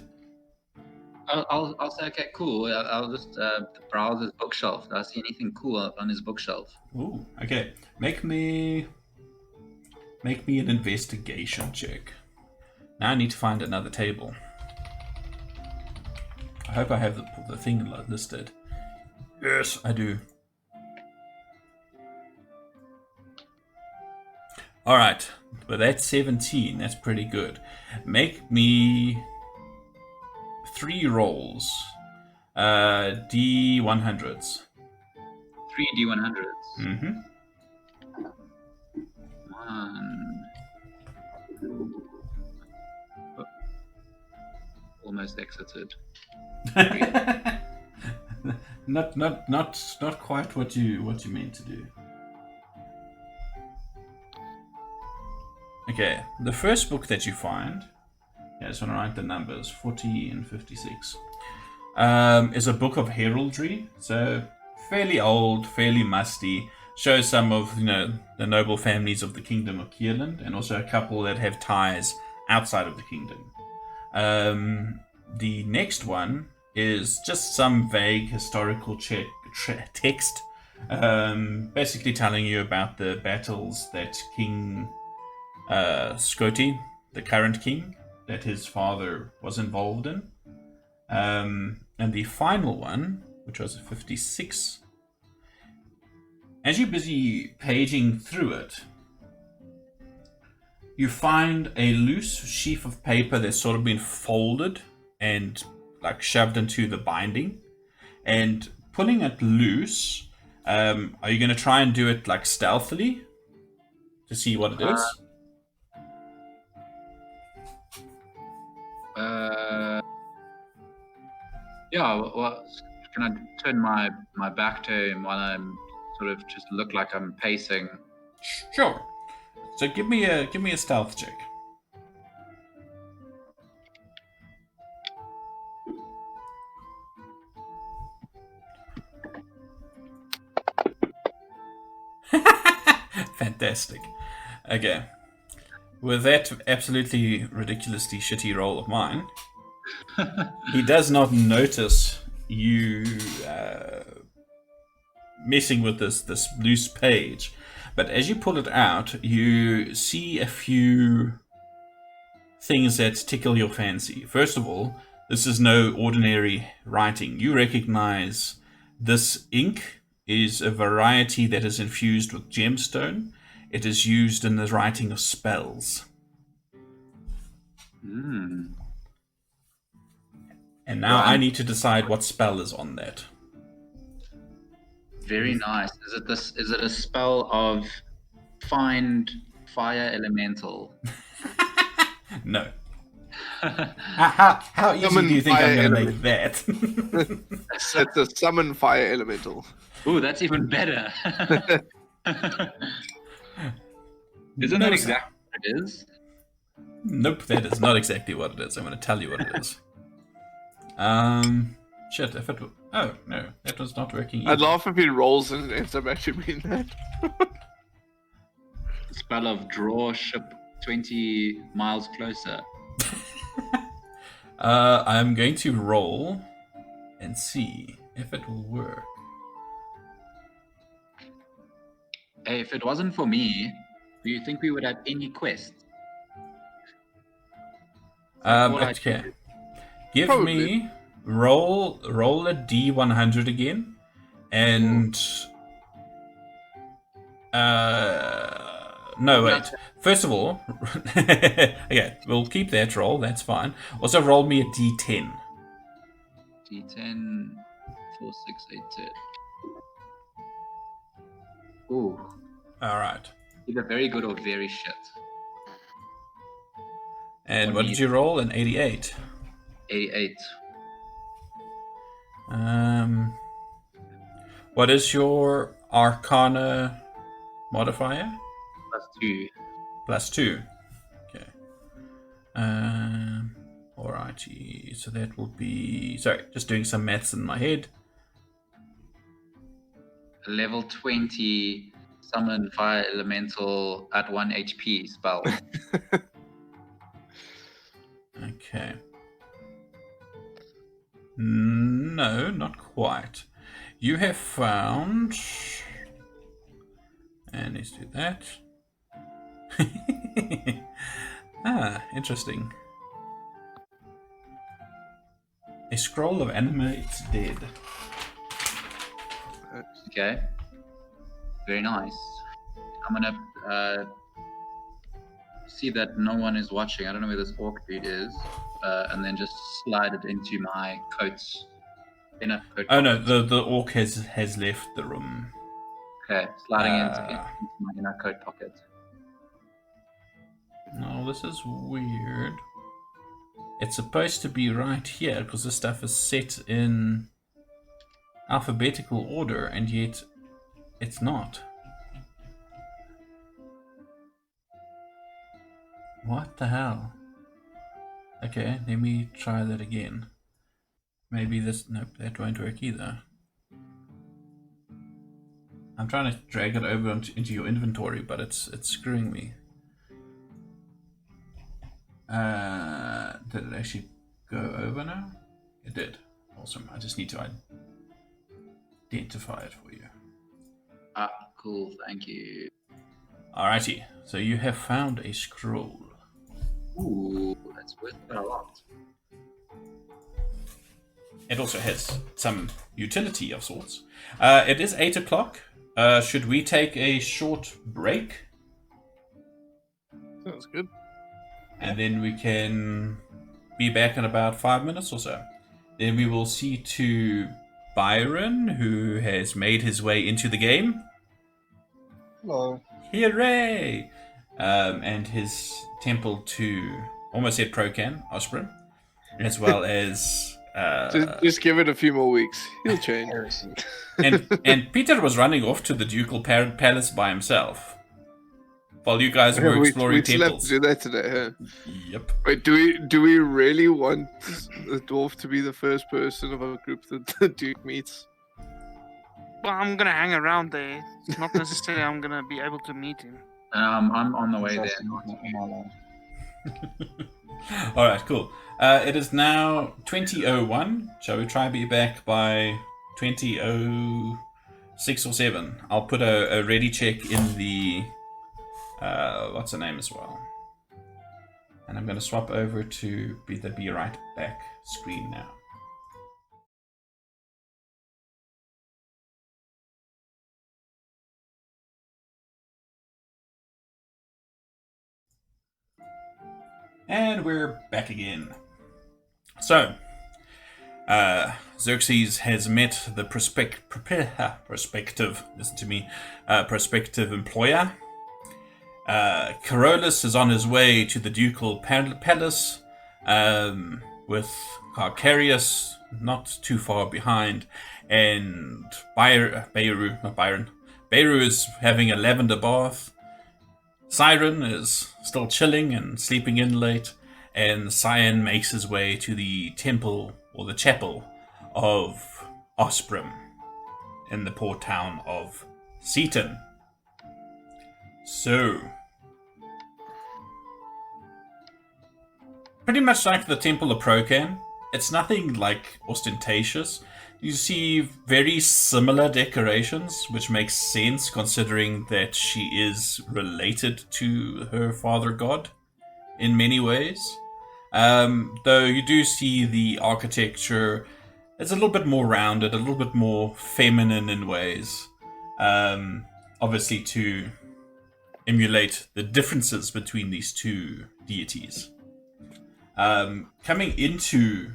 I'll say, okay, cool. I'll just browse his bookshelf. Do I see anything cool on his bookshelf? Ooh, okay. Make me an investigation check. Now I need to find another table. I hope I have the thing listed. Yes, I do. Alright, but that's 17. That's pretty good. Make me 3 rolls. D100s. 3 D100s. Mm-hmm. 1. Oh, almost exited. Not quite what you meant to do. Okay, the first book that you find, I just want to write the numbers, 40 and 56, is a book of heraldry. So fairly old, fairly musty, shows some of the noble families of the Kingdom of Kierland, and also a couple that have ties outside of the kingdom. The next one is just some vague historical text, basically telling you about the battles that King Scoti, the current king, that his father was involved in. And the final one, which was 56, as you're busy paging through it, you find a loose sheaf of paper that's sort of been folded and like shoved into the binding. And pulling it loose, are you going to try and do it like stealthily to see what it is? Yeah, well, can I turn my back to him while I'm sort of just look like I'm pacing? Sure. So give me a stealth check. Fantastic. Okay. With that absolutely ridiculously shitty roll of mine, he does not notice you messing with this loose page. But as you pull it out, you see a few things that tickle your fancy. First of all, this is no ordinary writing. You recognize this ink is a variety that is infused with gemstone. It is used in the writing of spells. Mm. And now Right. I need to decide what spell is on that. Very nice. Is it a spell of find fire elemental? No. How easy Summon do you think I'm fire going to make that? It's a summon fire elemental. Ooh, that's even better. Isn't No, that sir. exactly what it is? Nope, that is not exactly what it is. I'm going to tell you what it is. Shit, if it... Oh, no, that was not working either. I'd laugh if he rolls and it ends up actually being that. The spell of draw ship 20 miles closer. I'm going to roll and see if it will work. Hey, if it wasn't for me, do you think we would have any quests? Okay. Give Probably. me roll a D100 again, and no wait. First of all, okay, we'll keep that roll. That's fine. Also, roll me a D10. D10, 4, 6, 8, 10. Ooh, All right. either very good or very shit. And For what me, did you roll? An 88. 88. What is your Arcana modifier? +2. +2. Okay. Alrighty. So that would be... Sorry, just doing some maths in my head. Level 20 summon fire elemental at 1 HP spell. Okay. No, not quite. You have found... And let's do that. Interesting. A scroll of animates dead. Okay. Very nice. I'm gonna see that no one is watching. I don't know where this orc dude is. And then just slide it into my coat's inner coat. Oh no, pocket. the orc has left the room. Okay, sliding it Uh. into my inner coat pocket. No, this is weird. It's supposed to be right here because this stuff is set in alphabetical order, and yet it's not. What the hell? Okay, let me try that again. Maybe this... Nope, that won't work either. I'm trying to drag it over into your inventory, but it's screwing me. Did it actually go over now? It did. Awesome. I just need to identify it for you. Ah, cool. Thank you. Alrighty. So you have found a scroll. Ooh, that's worth a lot. It also has some utility of sorts. It is 8 o'clock. Should we take a short break? Sounds good. And then we can be back in about 5 minutes or so. Then we will see to Byron, who has made his way into the game. Hello. Hooray! And his temple to, almost said Procan, Osprey, as well as... Just give it a few more weeks. He'll change. Heresy. and Peter was running off to the ducal palace by himself. While you guys were exploring we slept temples. to do that today, huh? Yep. Wait, do we really want the dwarf to be the first person of our group that the Duke meets? Well, I'm gonna hang around there. It's not necessarily I'm gonna be able to meet him. I'm on the way That's there. not on my line. Alright, cool. It is now 20:01. Shall we try to be back by 20:06 or 7? I'll put a ready check in the... what's the name as well? And I'm going to swap over to the Be Right Back screen now. And we're back again. So, Xerxes has met the prospective, listen to me, prospective employer. Carolus is on his way to the ducal palace, with Carcarius not too far behind, and Beirut is having a lavender bath. Siren is still chilling and sleeping in late, and Cyan makes his way to the temple, or the chapel, of Osprey in the port town of Seaton. So, pretty much like the Temple of Procan, it's nothing like ostentatious. You see very similar decorations, which makes sense considering that she is related to her father god in many ways. Though you do see the architecture, it's a little bit more rounded, a little bit more feminine in ways. Obviously to emulate the differences between these two deities. Coming into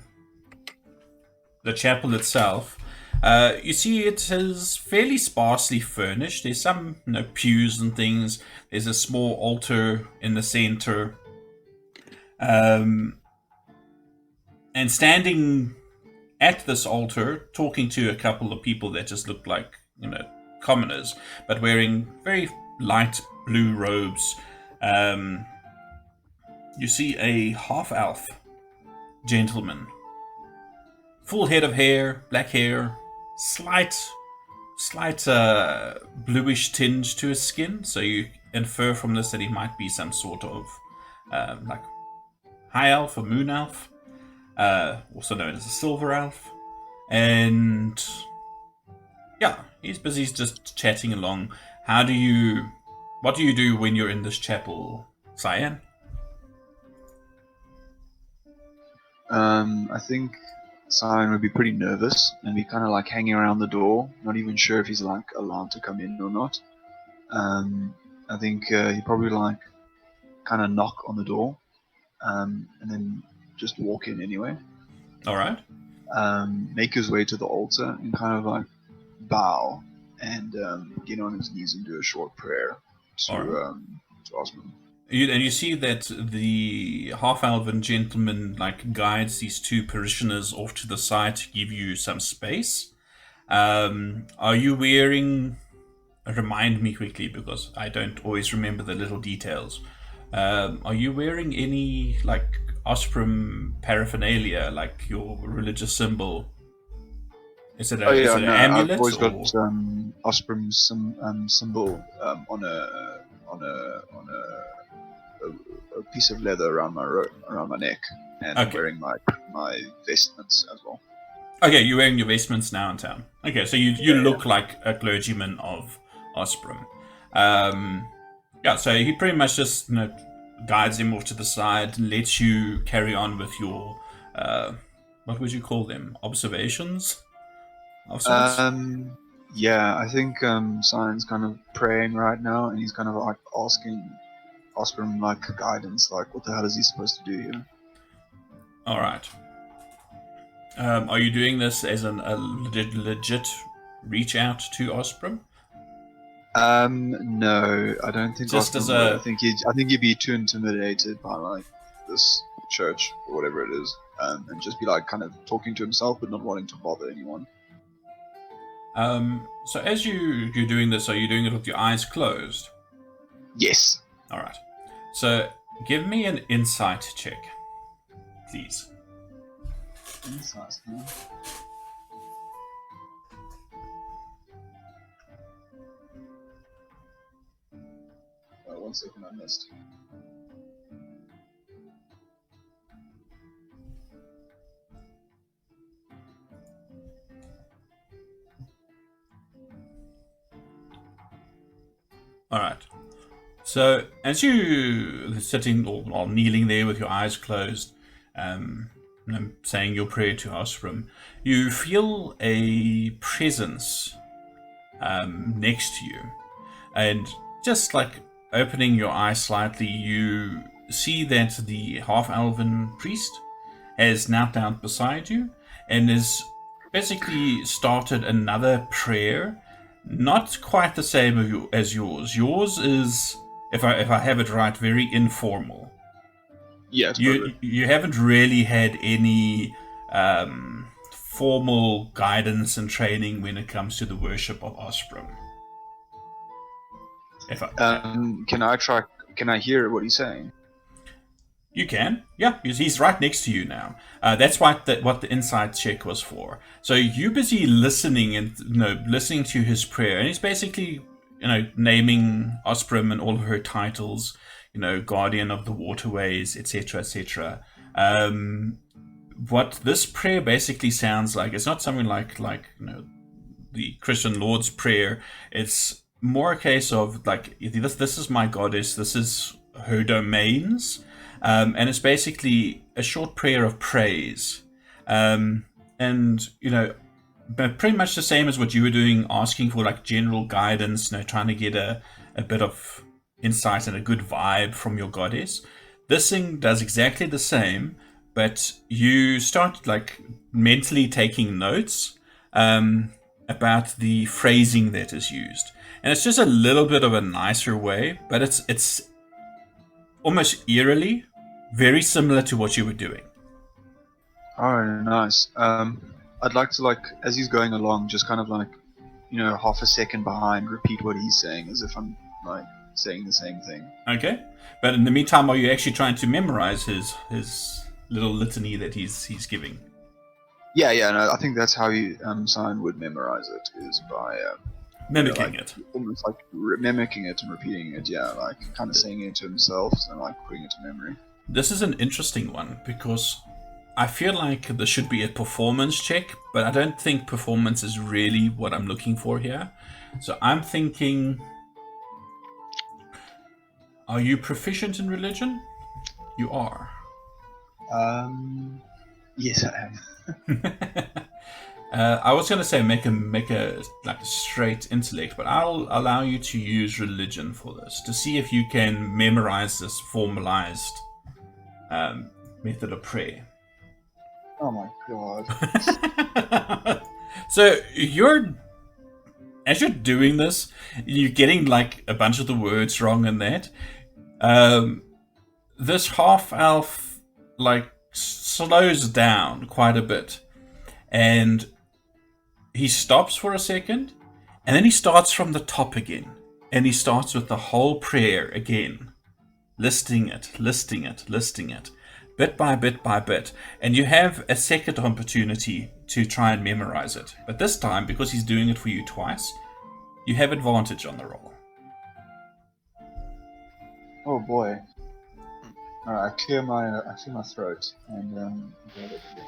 the chapel itself, you see it is fairly sparsely furnished. There's some pews and things. There's a small altar in the center. And standing at this altar, talking to a couple of people that just look like, commoners, but wearing very light blue robes. You see a half-elf gentleman. Full head of hair, black hair, slight bluish tinge to his skin, so you infer from this that he might be some sort of like high elf or moon elf, also known as a silver elf, and yeah, he's busy just chatting along. What do you do when you're in this chapel, Cyan? I think Siren would be pretty nervous and be kind of like hanging around the door, not even sure if he's like allowed to come in or not. I think he'd probably like kind of knock on the door, and then just walk in anyway. All right. Make his way to the altar and kind of like bow and get on his knees and do a short prayer to Osmond. And you see that the half-elven gentleman guides these two parishioners off to the side to give you some space. Are you wearing... Remind me quickly, because I don't always remember the little details. Are you wearing any, Osprey paraphernalia, like your religious symbol? Is it Oh, is yeah, it an no, amulet? I've always or... got Osprum's symbol on a piece of leather around my neck, and Okay. wearing my vestments as well. Okay, you're wearing your vestments now in town. Okay, so you look like a clergyman of Osprey. Yeah, so he pretty much just guides him off to the side and lets you carry on with your what would you call them? Observations of sorts? Yeah, I think Simon's kind of praying right now, and he's kind of like asking Osprey like guidance, like what the hell is he supposed to do here? All right. Are you doing this as a legit reach out to Osprey? No, I don't think Just Osprey as would. a- I think he'd be too intimidated by like this church or whatever it is, and just be like kind of talking to himself but not wanting to bother anyone. So as you're doing this, are you doing it with your eyes closed? Yes. All right. So give me an insight check, please. Insight, huh? Oh, 1 second, I missed. All right. So as you sitting or kneeling there with your eyes closed, saying your prayer to Osram, you feel a presence next to you, and just like opening your eyes slightly, you see that the half-elven priest has knelt down beside you and has basically started another prayer. Not quite the same as yours. Yours is, if I have it right, very informal. Yeah, totally. You haven't really had any formal guidance and training when it comes to the worship of Osprey. Can I hear what he's saying? You can, yeah. He's right next to you now. That's what the insight check was for. So you're busy listening and listening to his prayer, and he's basically naming Osprey and all of her titles, guardian of the waterways, etc., etc. What this prayer basically sounds like, it's not something like the Christian Lord's prayer. It's more a case of like, this is my goddess, this is her domains. And it's basically a short prayer of praise. And, but pretty much the same as what you were doing, asking for like general guidance, trying to get a bit of insight and a good vibe from your goddess. This thing does exactly the same, but you start like mentally taking notes about the phrasing that is used. And it's just a little bit of a nicer way, but it's almost eerily very similar to what you were doing. Oh, nice. I'd like to, like, as he's going along, just kind of like, half a second behind, repeat what he's saying as if I'm like saying the same thing. Okay, but in the meantime, are you actually trying to memorize his little litany that he's giving? Yeah, no, I think that's how Simon would memorize it, is by Mimicking it. almost like mimicking it and repeating it. Yeah, like kind of saying it to himself and like putting it to memory. This is an interesting one because I feel like there should be a performance check, but I don't think performance is really what I'm looking for here. So I'm thinking, are you proficient in religion? You are. Yes, I am. I was going to say make a like a straight intellect, but I'll allow you to use religion for this to see if you can memorize this formalized method of prayer. Oh my god. So as you're doing this, you're getting like a bunch of the words wrong in that. This half elf like slows down quite a bit, and he stops for a second, and then he starts from the top again, and he starts with the whole prayer again, listing it, bit by bit by bit, and you have a second opportunity to try and memorize it. But this time, because he's doing it for you twice, you have advantage on the roll. Oh boy. Alright, I clear my throat and grab it again.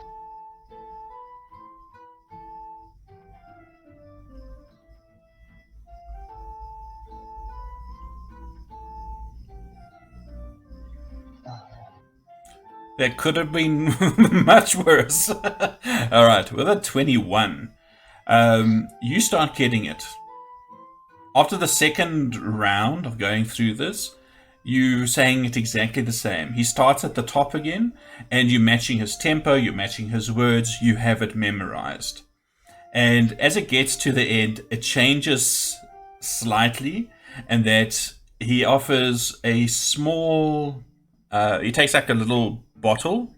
That could have been much worse. Alright, with a 21, you start getting it. After the second round of going through this, you saying it exactly the same. He starts at the top again, and you're matching his tempo, you're matching his words, you have it memorized. And as it gets to the end, it changes slightly, and that he offers a small... he takes like a little bottle,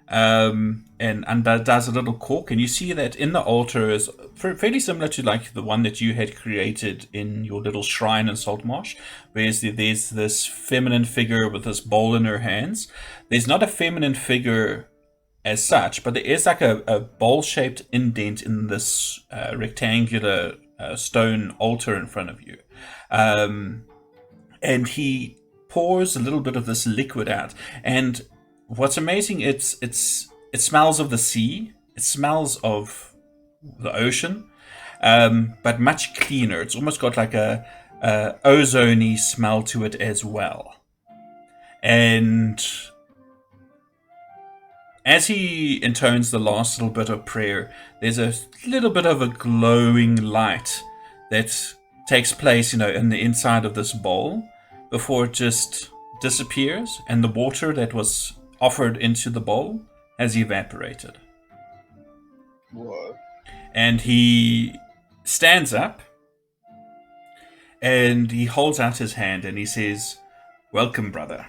and does a little cork, and you see that in the altar is fairly similar to like the one that you had created in your little shrine in Saltmarsh, where there's this feminine figure with this bowl in her hands. There's not a feminine figure as such, but there is like a bowl-shaped indent in this rectangular stone altar in front of you, and he pours a little bit of this liquid out, and what's amazing, it smells of the sea, it smells of the ocean, but much cleaner. It's almost got like a ozone-y smell to it as well. And as he intones the last little bit of prayer, there's a little bit of a glowing light that takes place, in the inside of this bowl, before it just disappears, and the water that was offered into the bowl has evaporated. Whoa. And he stands up, and he holds out his hand, and he says, "Welcome, brother.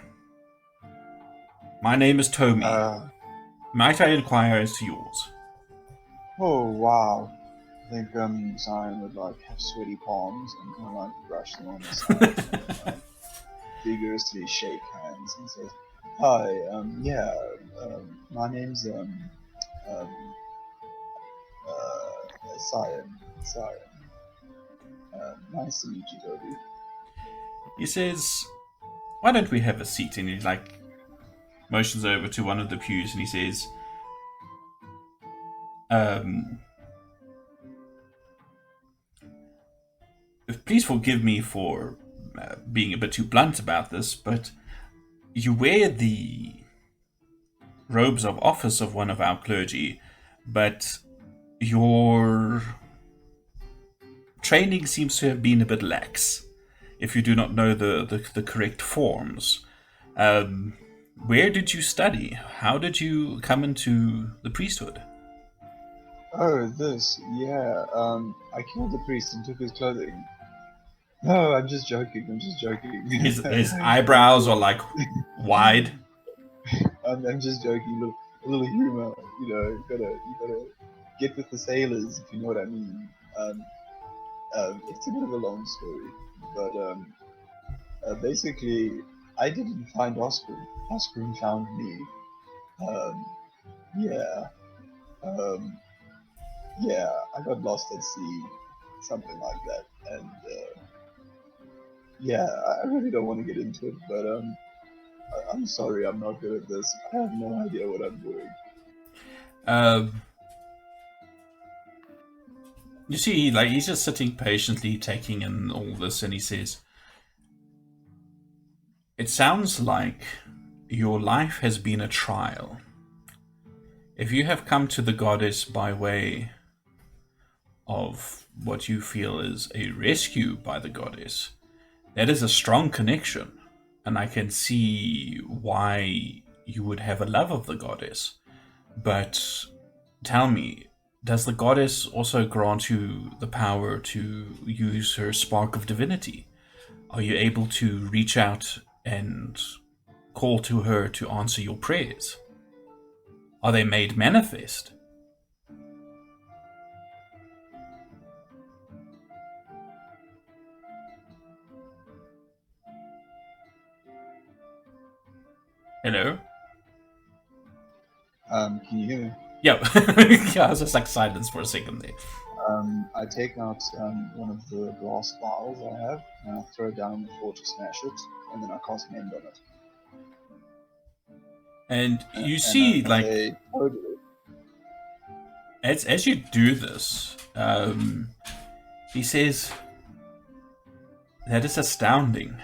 My name is Tomi. Might I inquire as to yours?" Oh wow. I think Zion would like have sweaty palms and kind of like brush them on the side. Vigorously shake hands and says, "Hi, my name's Zion. Nice to meet you, Toby." He says, "Why don't we have a seat?" And he motions over to one of the pews, and he says, "Please forgive me for being a bit too blunt about this, but you wear the robes of office of one of our clergy, but your training seems to have been a bit lax, if you do not know the correct forms. Where did you study? How did you come into the priesthood?" Oh, this, yeah. I killed the priest and took his clothing. No, I'm just joking. His eyebrows are wide. I'm just joking. A little humor, you gotta get with the sailors, if you know what I mean. It's a bit of a long story, but basically, I didn't find Osprey. Osprey found me. Yeah. Yeah, I got lost at sea, something like that, and yeah, I really don't want to get into it, but I'm sorry, I'm not good at this. I have no idea what I'm doing. You see, he's just sitting patiently taking in all this, and he says, "It sounds like your life has been a trial. If you have come to the goddess by way of what you feel is a rescue by the goddess, that is a strong connection, and I can see why you would have a love of the goddess. But tell me, does the goddess also grant you the power to use her spark of divinity? Are you able to reach out and call to her to answer your prayers? Are they made manifest?" Hello? Can you hear me? Yeah, yeah. I was just like silence for a second there. I take out one of the glass vials I have, and I throw it down on the floor to smash it, and then I cast Mend on it. And you And see, I like, say, "Totally." as you do this, he says, "That is astounding."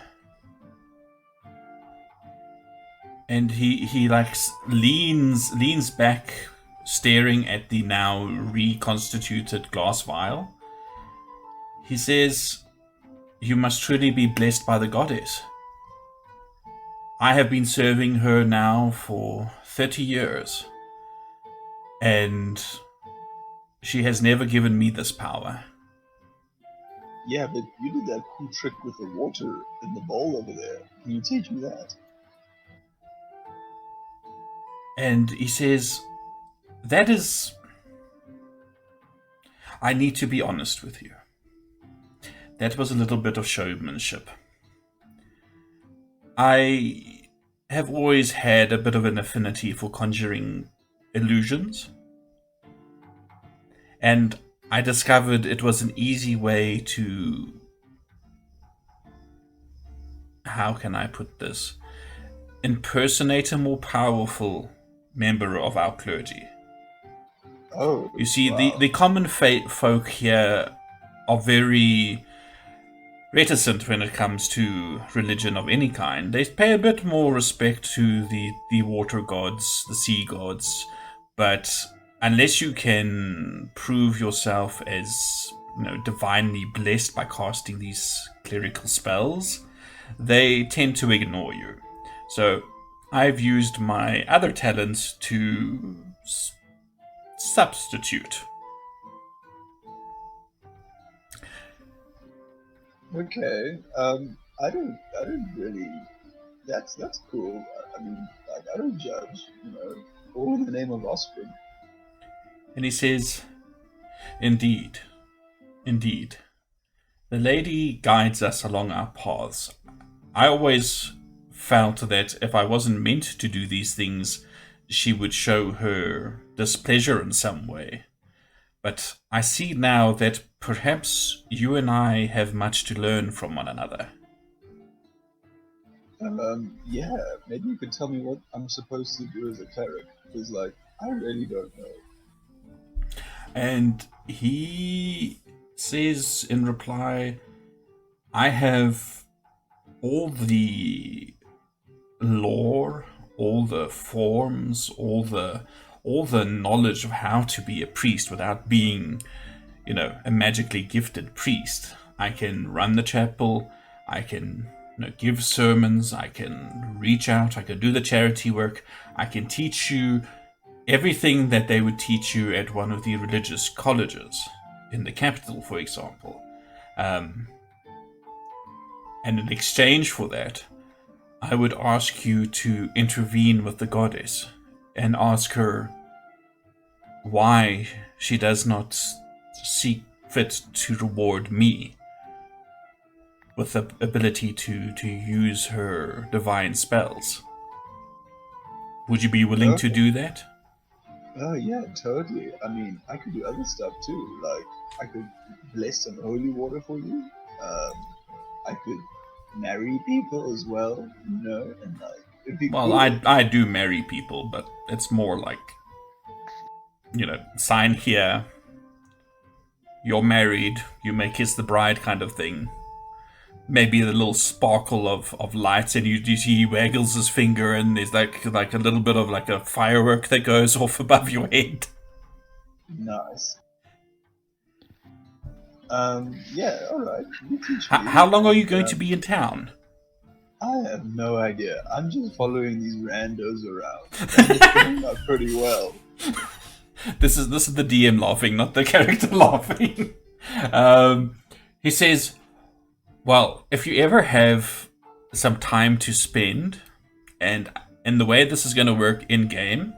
And he like leans back, staring at the now reconstituted glass vial. He says, "You must truly be blessed by the goddess. I have been serving her now for 30 years, and she has never given me this power." Yeah, but you did that cool trick with the water in the bowl over there. Can you teach me that? And he says, "That is... I need to be honest with you. That was a little bit of showmanship. I have always had a bit of an affinity for conjuring illusions. And I discovered it was an easy way to... How can I put this? Impersonate a more powerful member of our clergy. Oh, You see, wow. the common folk here are very reticent when it comes to religion of any kind. They pay a bit more respect to the water gods, the sea gods, but unless you can prove yourself as, divinely blessed by casting these clerical spells, they tend to ignore you. So I've used my other talents to substitute. Okay. I don't really. That's cool. I mean, like, I don't judge. All in the name of offspring. And he says, Indeed. The lady guides us along our paths. I always felt that if I wasn't meant to do these things, she would show her displeasure in some way. But I see now that perhaps you and I have much to learn from one another. Yeah, maybe you could tell me what I'm supposed to do as a cleric, because, like, I really don't know. And he says in reply, I have all the lore, all the forms, all the knowledge of how to be a priest without being, a magically gifted priest. I can run the chapel, I can give sermons, I can reach out, I can do the charity work, I can teach you everything that they would teach you at one of the religious colleges in the capital, for example. And in exchange for that, I would ask you to intervene with the goddess and ask her why she does not see fit to reward me with the ability to use her divine spells. Would you be willing to do that? Oh, yeah, totally. I mean, I could do other stuff too. Like, I could bless some holy water for you. I could marry people as well, and like, it'd be Well, cool. I do marry people, but it's more like, sign here, you're married, you may kiss the bride kind of thing. Maybe a little sparkle of lights, and you see he waggles his finger, and there's like a little bit of like a firework that goes off above your head. Nice. Yeah, alright. You teach me. How long are you going to be in town? I have no idea. I'm just following these randos around. And it's going out pretty well. This is the DM laughing, not the character laughing. He says, well, if you ever have some time to spend, and the way this is going to work in game,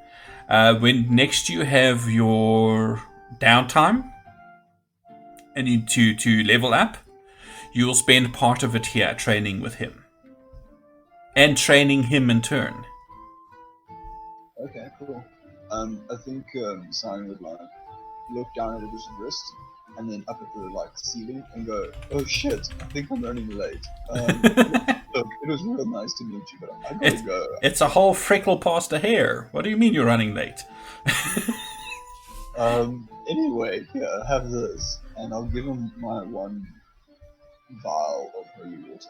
when next you have your downtime and you need to level up, you will spend part of it here training with him. And training him in turn. Okay, cool. I think Simon would like look down at his wrist and then up at the like ceiling and go, "Oh shit! I think I'm running late. Look, it was real nice to meet you, but I gotta go." It's a whole freckle past a hair. What do you mean you're running late? Anyway, here, have this, and I'll give him my one vial of holy water.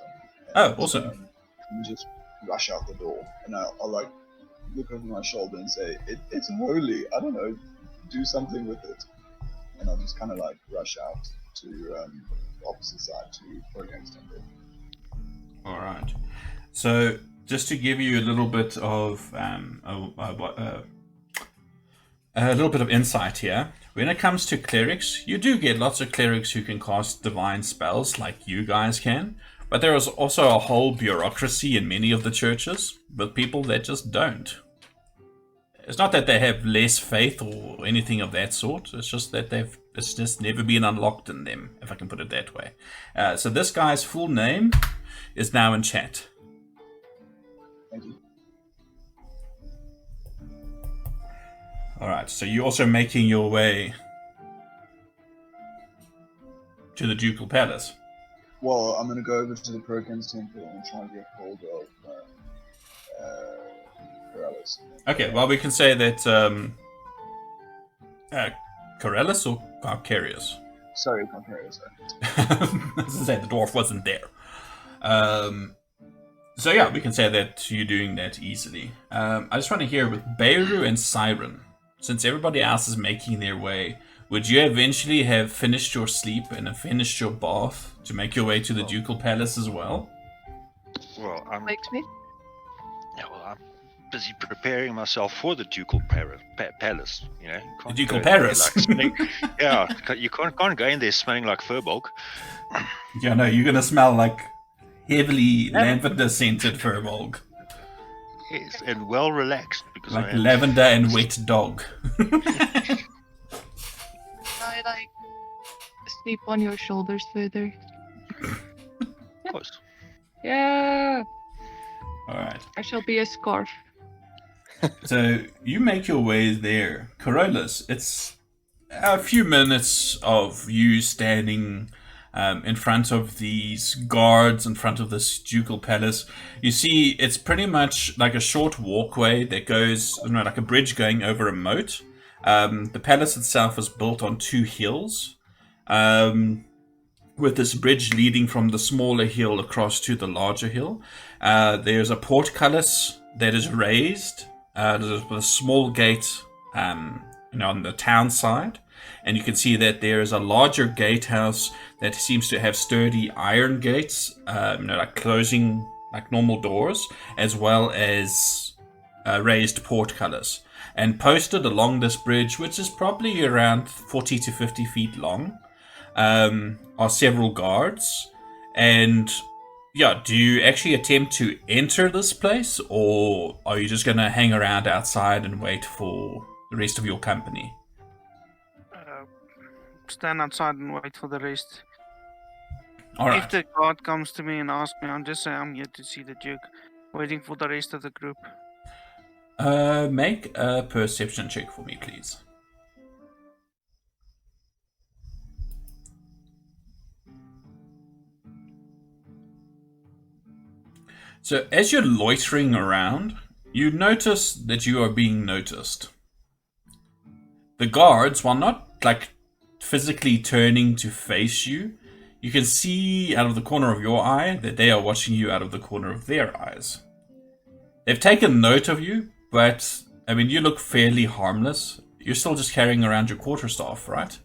Oh, awesome. And just rush out the door, and I'll like look over my shoulder and say, "It's holy. I don't know, do something with it." And I'll just kind of like rush out to the opposite side to Progan's temple. All right. So just to give you a little bit of insight here, when it comes to clerics, you do get lots of clerics who can cast divine spells like you guys can, but there is also a whole bureaucracy in many of the churches with people that just don't. It's not that they have less faith or anything of that sort. It's just that it's just never been unlocked in them, if I can put it that way. So this guy's full name is now in chat. Thank you. Alright, so you're also making your way to the Ducal Palace. Well, I'm gonna go over to the Progan's temple and try and get hold of Corellis. Okay, well we can say that Corellis or Carcarius? Sorry, Corellis. As I say, the dwarf wasn't there. So yeah, we can say that you're doing that easily. I just want to hear with Beirut and Siren, since everybody else is making their way, would you eventually have finished your sleep and have finished your bath to make your way to the Ducal Palace as well? Well, I'm Wakes me. busy preparing myself for the Ducal Palace. You know, you The can't Ducal go in there, Palace? like, smelling, yeah, you can't go in there smelling like Furbolg. Yeah, no, you're gonna smell like heavily lavender-scented Furbolg. Yes, and well relaxed because Like I am. lavender and wet dog. I like sleep on your shoulders further. Of course. Yeah, Alright. I shall be a scarf. So you make your way there. Corollas, it's a few minutes of you standing in front of these guards, in front of this ducal palace. You see, it's pretty much like a short walkway that goes, like a bridge going over a moat. The palace itself is built on two hills, with this bridge leading from the smaller hill across to the larger hill. There's a portcullis that is raised. There's a small gate on the town side, and you can see that there is a larger gatehouse that seems to have sturdy iron gates, like closing like normal doors, as well as raised portcullis. And posted along this bridge, which is probably around 40 to 50 feet long, are several guards. And yeah, do you actually attempt to enter this place, or are you just going to hang around outside and wait for the rest of your company? Stand outside and wait for the rest. All right. If the guard comes to me and asks me, I'm just saying I'm here to see the Duke, waiting for the rest of the group. Make a perception check for me, please. So as you're loitering around, you notice that you are being noticed. The guards, while not like physically turning to face you, you can see out of the corner of your eye that they are watching you out of the corner of their eyes. They've taken note of you, but I mean, you look fairly harmless. You're still just carrying around your quarterstaff, right?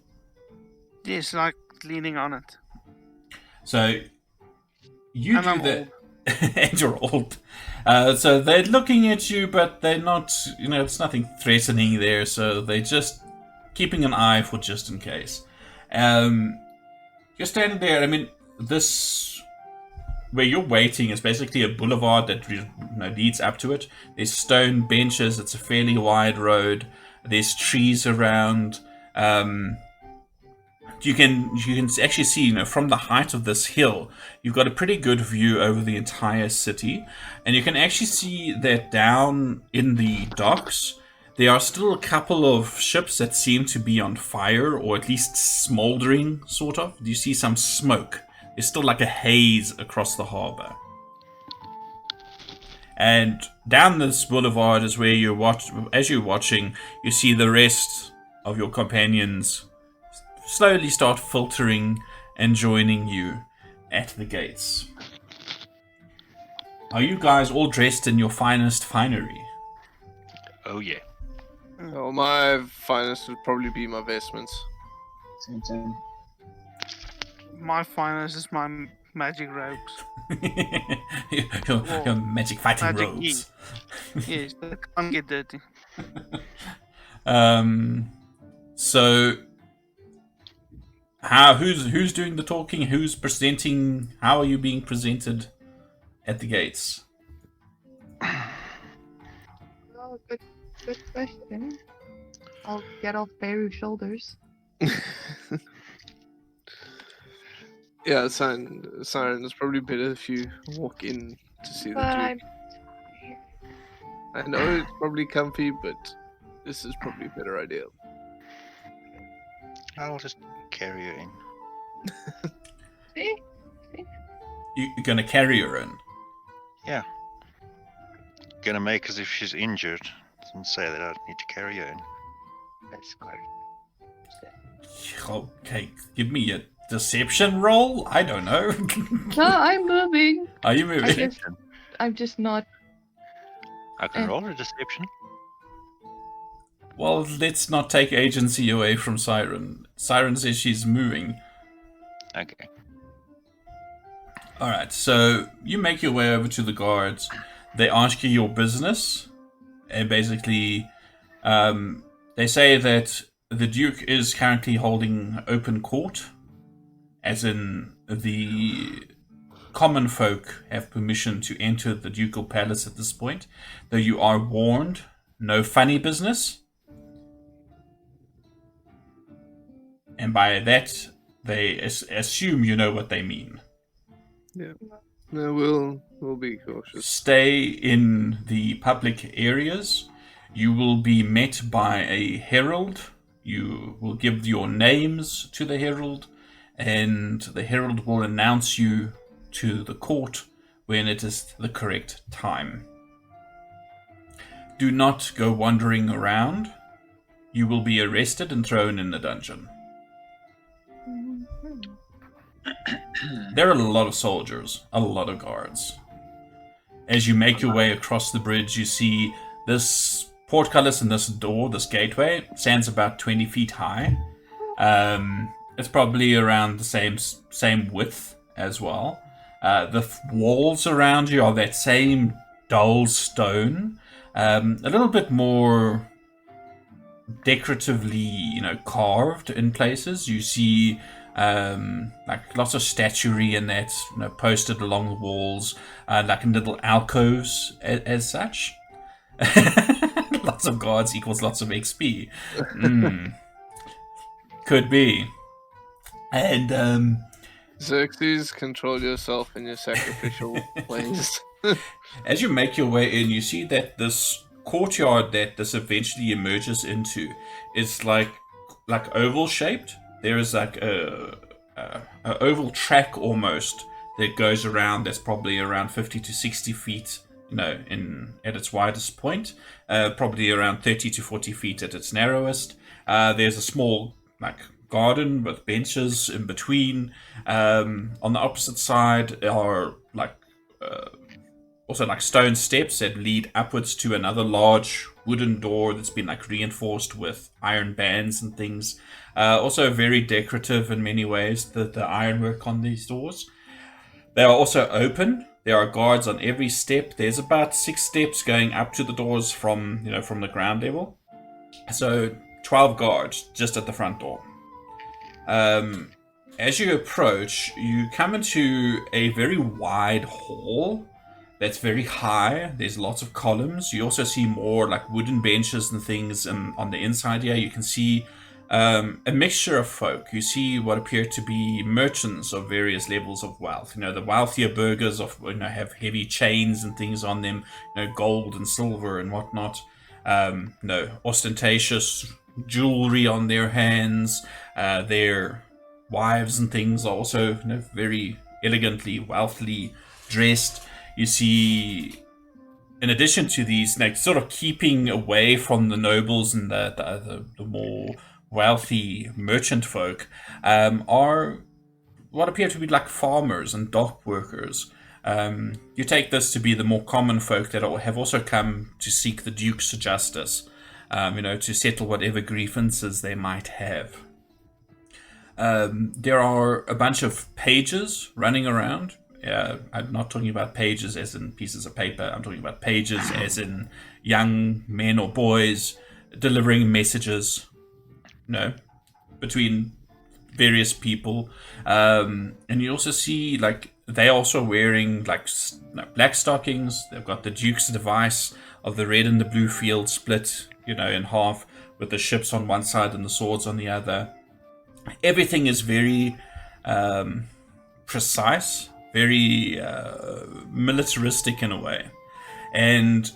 Yes, like leaning on it. So you And do I'm that. old. And you're old. So they're looking at you, but they're not, it's nothing threatening there, so they're just keeping an eye for just in case. You're standing there, I mean, this, where you're waiting is basically a boulevard that leads up to it. There's stone benches, it's a fairly wide road, there's trees around. You can actually see, from the height of this hill, you've got a pretty good view over the entire city, and you can actually see that down in the docks, There are still a couple of ships that seem to be on fire, or at least smoldering, sort of. You see some smoke. There's still like a haze across the harbor. And down this boulevard is where as you're watching, you see the rest of your companions slowly start filtering and joining you at the gates. Are you guys all dressed in your finest finery? Oh yeah. Oh, my finest would probably be my vestments. Same. My finest is my magic robes. your magic fighting Magic robes. Yes, they can't get dirty. So who's doing the talking? Who's presenting? How are you being presented at the gates? Oh, good question. I'll get off Beru's shoulders. Yeah, Siren, it's probably better if you walk in to see the But Duke. I know it's probably comfy, but this is probably a better idea. I'll just carry you in. see? You're gonna carry her in. Yeah. Gonna make as if she's injured and say that I need to carry her in. That's good. Okay, give me a deception roll? I don't know. No, I'm moving. Are you moving? I'm just not. I can roll a deception. Well, let's not take agency away from Siren. Siren says she's moving. Okay. Alright, so you make your way over to the guards. They ask you your business. And basically, they say that the Duke is currently holding open court. As in, the common folk have permission to enter the ducal palace at this point. Though you are warned, no funny business. And by that, they assume you know what they mean. Yeah. No, we'll be cautious. Stay in the public areas. You will be met by a herald. You will give your names to the herald, and the herald will announce you to the court when it is the correct time. Do not go wandering around. You will be arrested and thrown in the dungeon. There are a lot of soldiers, a lot of guards. As you make your way across the bridge, you see this portcullis and this door, this gateway, stands about 20 feet high. It's probably around the same width as well. The walls around you are that same dull stone, a little bit more decoratively, carved in places. You see like lots of statuary and that, posted along the walls, like in little alcoves as such. Lots of guards equals lots of XP. Could be. And Xerxes, control yourself in your sacrificial ways. as you make your way in, you see that this courtyard that this eventually emerges into is like oval shaped. There is like a oval track almost that goes around. That's probably around 50 to 60 feet, at its widest point. Probably around 30 to 40 feet at its narrowest. There's a small garden with benches in between. On the opposite side are also stone steps that lead upwards to another large wooden door that's been reinforced with iron bands and things. Also very decorative in many ways, the ironwork on these doors. They are also open. There are guards on every step. There's about 6 steps going up to the doors from the ground level. So 12 guards just at the front door. As you approach, you come into a very wide hall that's very high. There's lots of columns. You also see more wooden benches and things, and on the inside here you can see a mixture of folk. You see what appear to be merchants of various levels of wealth. The wealthier burghers have heavy chains and things on them, gold and silver and whatnot. ostentatious jewelry on their hands. Their wives and things are also very elegantly, wealthily dressed. You see, in addition to these, sort of keeping away from the nobles and the more wealthy merchant folk, are what appear to be like farmers and dock workers. You take this to be the more common folk that have also come to seek the Duke's justice, to settle whatever grievances they might have. There are a bunch of pages running around. I'm not talking about pages as in pieces of paper. I'm talking about pages as in young men or boys delivering messages, between various people. And you also see, they're also wearing, black stockings. They've got the Duke's device of the red and the blue field split, in half, with the ships on one side and the swords on the other. Everything is very precise, very militaristic in a way. And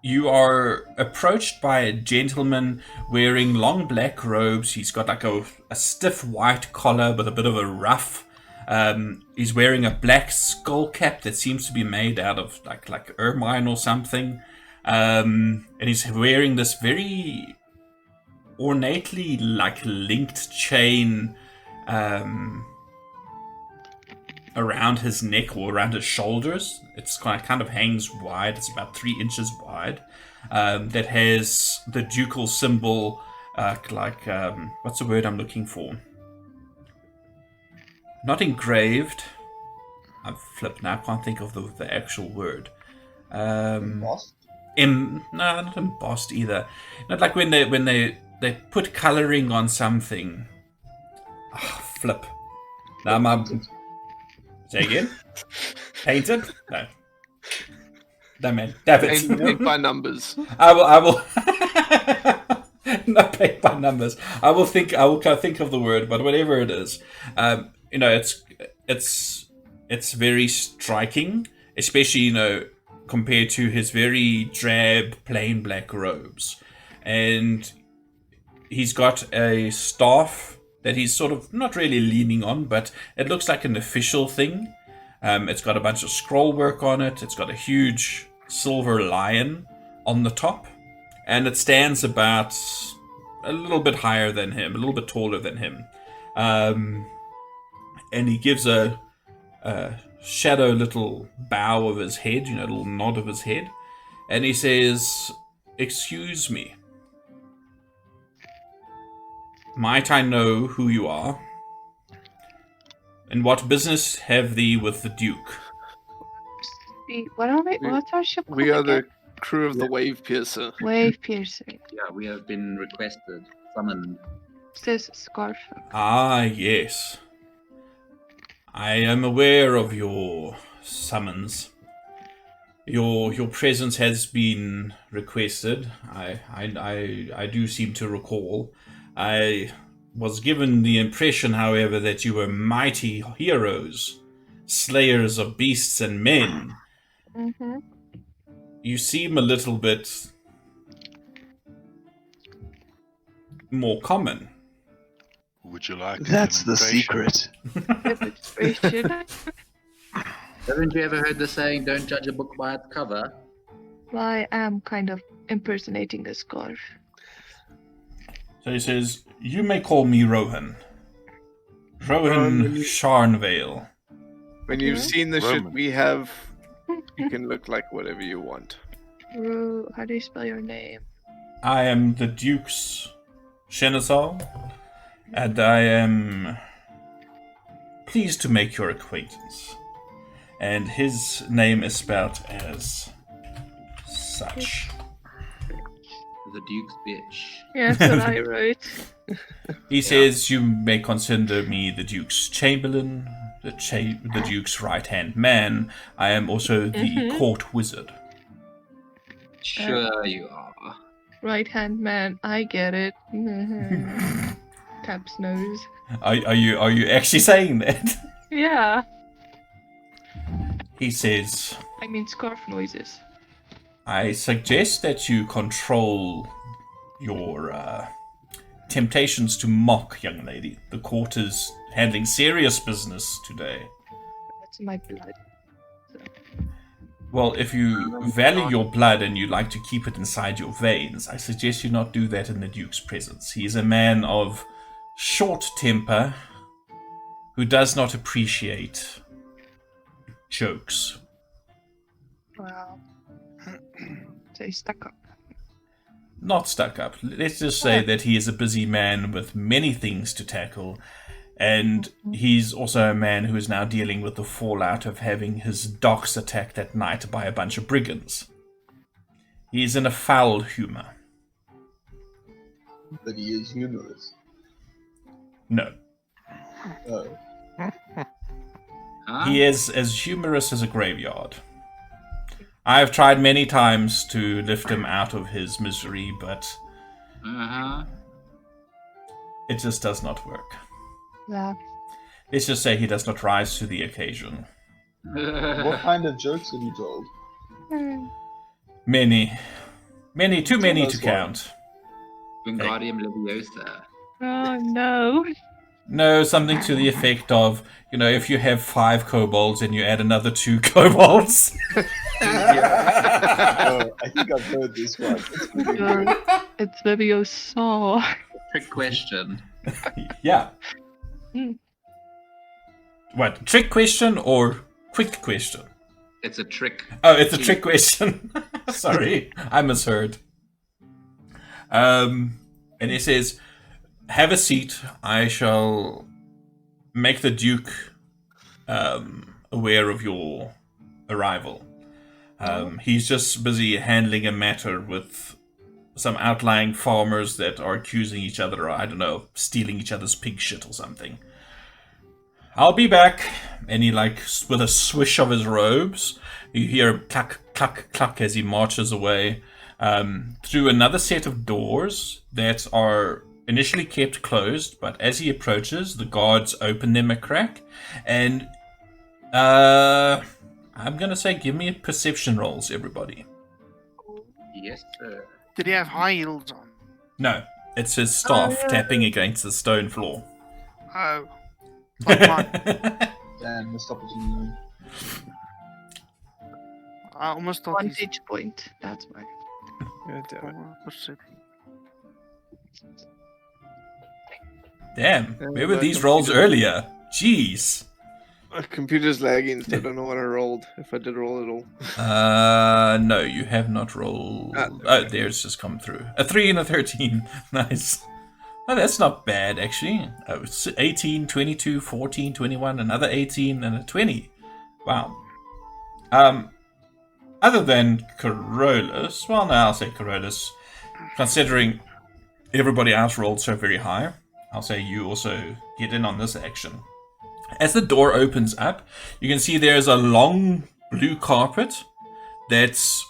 you are approached by a gentleman wearing long black robes. He's got a stiff white collar with a bit of a ruff. He's wearing a black skull cap that seems to be made out of like ermine or something. And he's wearing this very ornately linked chain around his neck or around his shoulders. It's kind of hangs wide. It's about 3 inches wide. That has the ducal symbol, what's the word I'm looking for? Not engraved. I've flipped now. I can't think of the actual word. Embossed? No, not embossed either. Not like when they put coloring on something. Flip. Now say again? Painted? No. No, man. Paint by numbers. I will. Not paint by numbers. I will think of the word, but whatever it is, it's very striking, especially compared to his very drab, plain black robes, and he's got a staff that he's sort of not really leaning on, but it looks like an official thing. It's got a bunch of scroll work on it. It's got a huge silver lion on the top, and it stands about a little bit higher than him, a little bit taller than him. And he gives a shadow little bow of his head, a little nod of his head, and he says, "Excuse me. Might I know who you are? And what business have thee with the Duke?" What's our ship called We are again? the crew of the Wave Piercer. Wave Piercer. Yeah, we have been requested, summoned. Says Scarf. Ah, yes. I am aware of your summons. Your presence has been requested. I do seem to recall. I was given the impression, however, that you were mighty heroes, slayers of beasts and men. Mm-hmm. You seem a little bit more common. Would you like? a That's the demonstration? secret. Haven't you ever heard the saying, "Don't judge a book by its cover"? Well, I am kind of impersonating a Scarf. So he says, "You may call me Rohan. Rohan Rohan. Sharnvale." When you've Yeah. seen the shit Roman. we have, you can look like whatever you want. How do you spell your name? I am the Duke's Shenazal, and I am pleased to make your acquaintance. And his name is spelled as such. The Duke's bitch. Yeah, that's what I wrote. He says, "You may consider me the Duke's Chamberlain, the Duke's right-hand man. I am also the court wizard." Sure you are. Right hand man, I get it. Taps nose. Are you actually saying that? Yeah. He says, I mean scarf noises. I suggest that you control your temptations to mock, young lady. The court is handling serious business today. That's my blood. Well, if you value your blood and you like to keep it inside your veins, I suggest you not do that in the Duke's presence. He is a man of short temper who does not appreciate jokes. Wow. So he's stuck up. Not stuck up. Let's just say that he is a busy man with many things to tackle, and he's also a man who is now dealing with the fallout of having his docks attacked at night by a bunch of brigands. He's in a foul humor. But he is humorous. No. Oh. Huh? He is as humorous as a graveyard. I have tried many times to lift him out of his misery, but Uh-huh. it just does not work. Yeah. Let's just say he does not rise to the occasion. What kind of jokes have you told? Many. Too many to us one. count. Wingardium Leviosa. Oh no. No, something to the effect of, if you have 5 kobolds and you add another 2 kobolds. Oh, I think I've heard this one. It's pretty good. It's Leviosa. Trick question. Yeah. Mm. What, trick question or quick question? It's a trick. Oh, it's a trick question. Sorry, I misheard. And it says, have a seat. I shall make the Duke aware of your arrival. He's just busy handling a matter with some outlying farmers that are accusing each other, I don't know, stealing each other's pig shit or something. I'll be back. And he, with a swish of his robes, you hear him cluck, cluck, cluck as he marches away through another set of doors that are initially kept closed, but as he approaches, the guards open them a crack. And I'm going to say, give me perception rolls, everybody. Yes, sir. Did he have high heels on? No, it's his staff tapping against the stone floor. Oh. Like mine. Damn, missed opportunity. I almost thought he's... Vantage point. That's why. Yeah, damn it. What's it? Damn, where were these rolls earlier? Jeez. My computer's lagging, so I don't know what I rolled, if I did roll at all. No, you have not rolled. Ah, Oh, there's just come through. A 3 and a 13. Nice. Oh, that's not bad, actually. 18, 22, 14, 21, another 18, and a 20. Wow. Other than Carolus, well, no, I'll say Carolus. Considering everybody else rolled so very high, I'll say you also get in on this action. As the door opens up, you can see there's a long blue carpet that's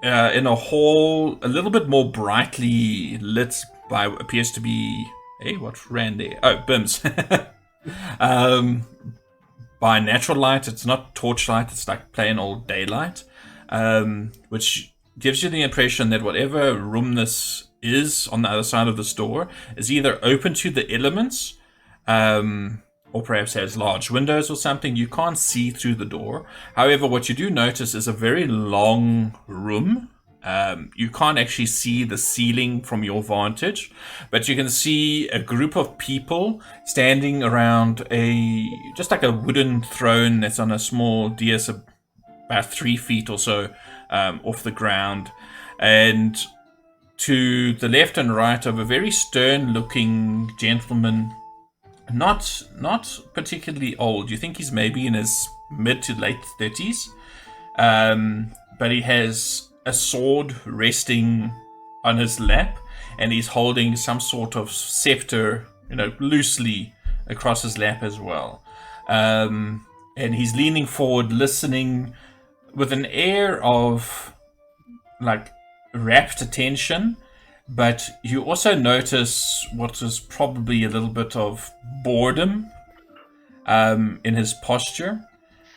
in a hall a little bit more brightly lit by what appears to be... Hey, what ran there? Oh, bims. By natural light, it's not torchlight, it's like plain old daylight, which gives you the impression that whatever room this is on the other side of this door is either open to the elements, or perhaps has large windows or something. You can't see through the door. However, what you do notice is a very long room. You can't actually see the ceiling from your vantage, but you can see a group of people standing around just like a wooden throne that's on a small dais about 3 feet or so off the ground. And to the left and right of a very stern-looking gentleman, not particularly old. You think he's maybe in his mid to late 30s, but he has a sword resting on his lap, and he's holding some sort of scepter, loosely across his lap as well. And he's leaning forward, listening with an air of rapt attention, but you also notice what is probably a little bit of boredom in his posture,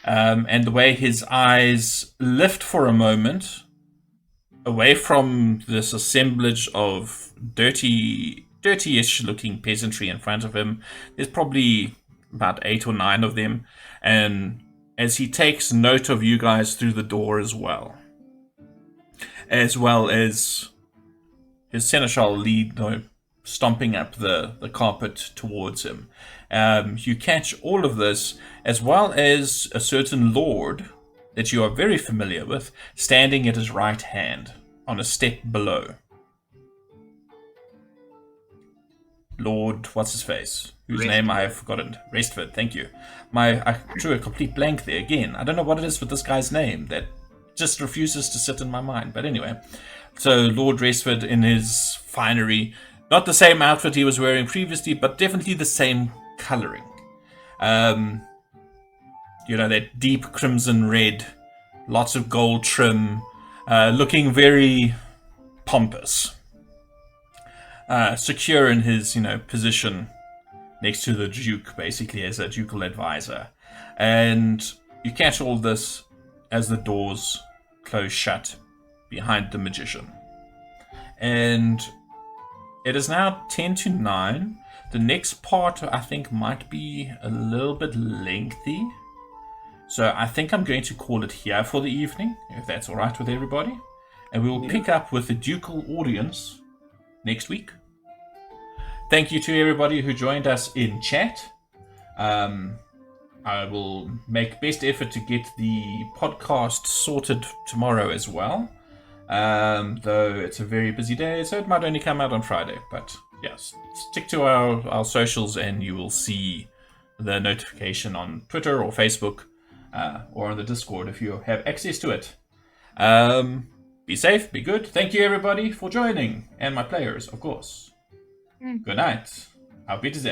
and the way his eyes lift for a moment away from this assemblage of dirty-ish looking peasantry in front of him, there's probably about 8 or 9 of them, and as he takes note of you guys through the door as well as his seneschal lead stomping up the carpet towards him. You catch all of this, as well as a certain lord that you are very familiar with, standing at his right hand, on a step below. Lord, what's his face? Whose name I have forgotten. Restford, thank you. I drew a complete blank there again. I don't know what it is with this guy's name that just refuses to sit in my mind. But anyway, so Lord Restford in his finery, not the same outfit he was wearing previously, but definitely the same coloring. That deep crimson red, lots of gold trim, looking very pompous. Secure in his, position next to the Duke, basically as a ducal advisor. And you catch all this as the doors close shut behind the magician. And it is now 10 to 9. The next part, I think, might be a little bit lengthy. So I think I'm going to call it here for the evening, if that's all right with everybody. And we will pick up with the ducal audience next week. Thank you to everybody who joined us in chat. I will make best effort to get the podcast sorted tomorrow as well. Though it's a very busy day, so it might only come out on Friday. But yes, stick to our socials and you will see the notification on Twitter or Facebook or on the Discord if you have access to it. Be safe, be good. Thank you everybody for joining, and my players, of course. Good night. Auf Wiedersehen.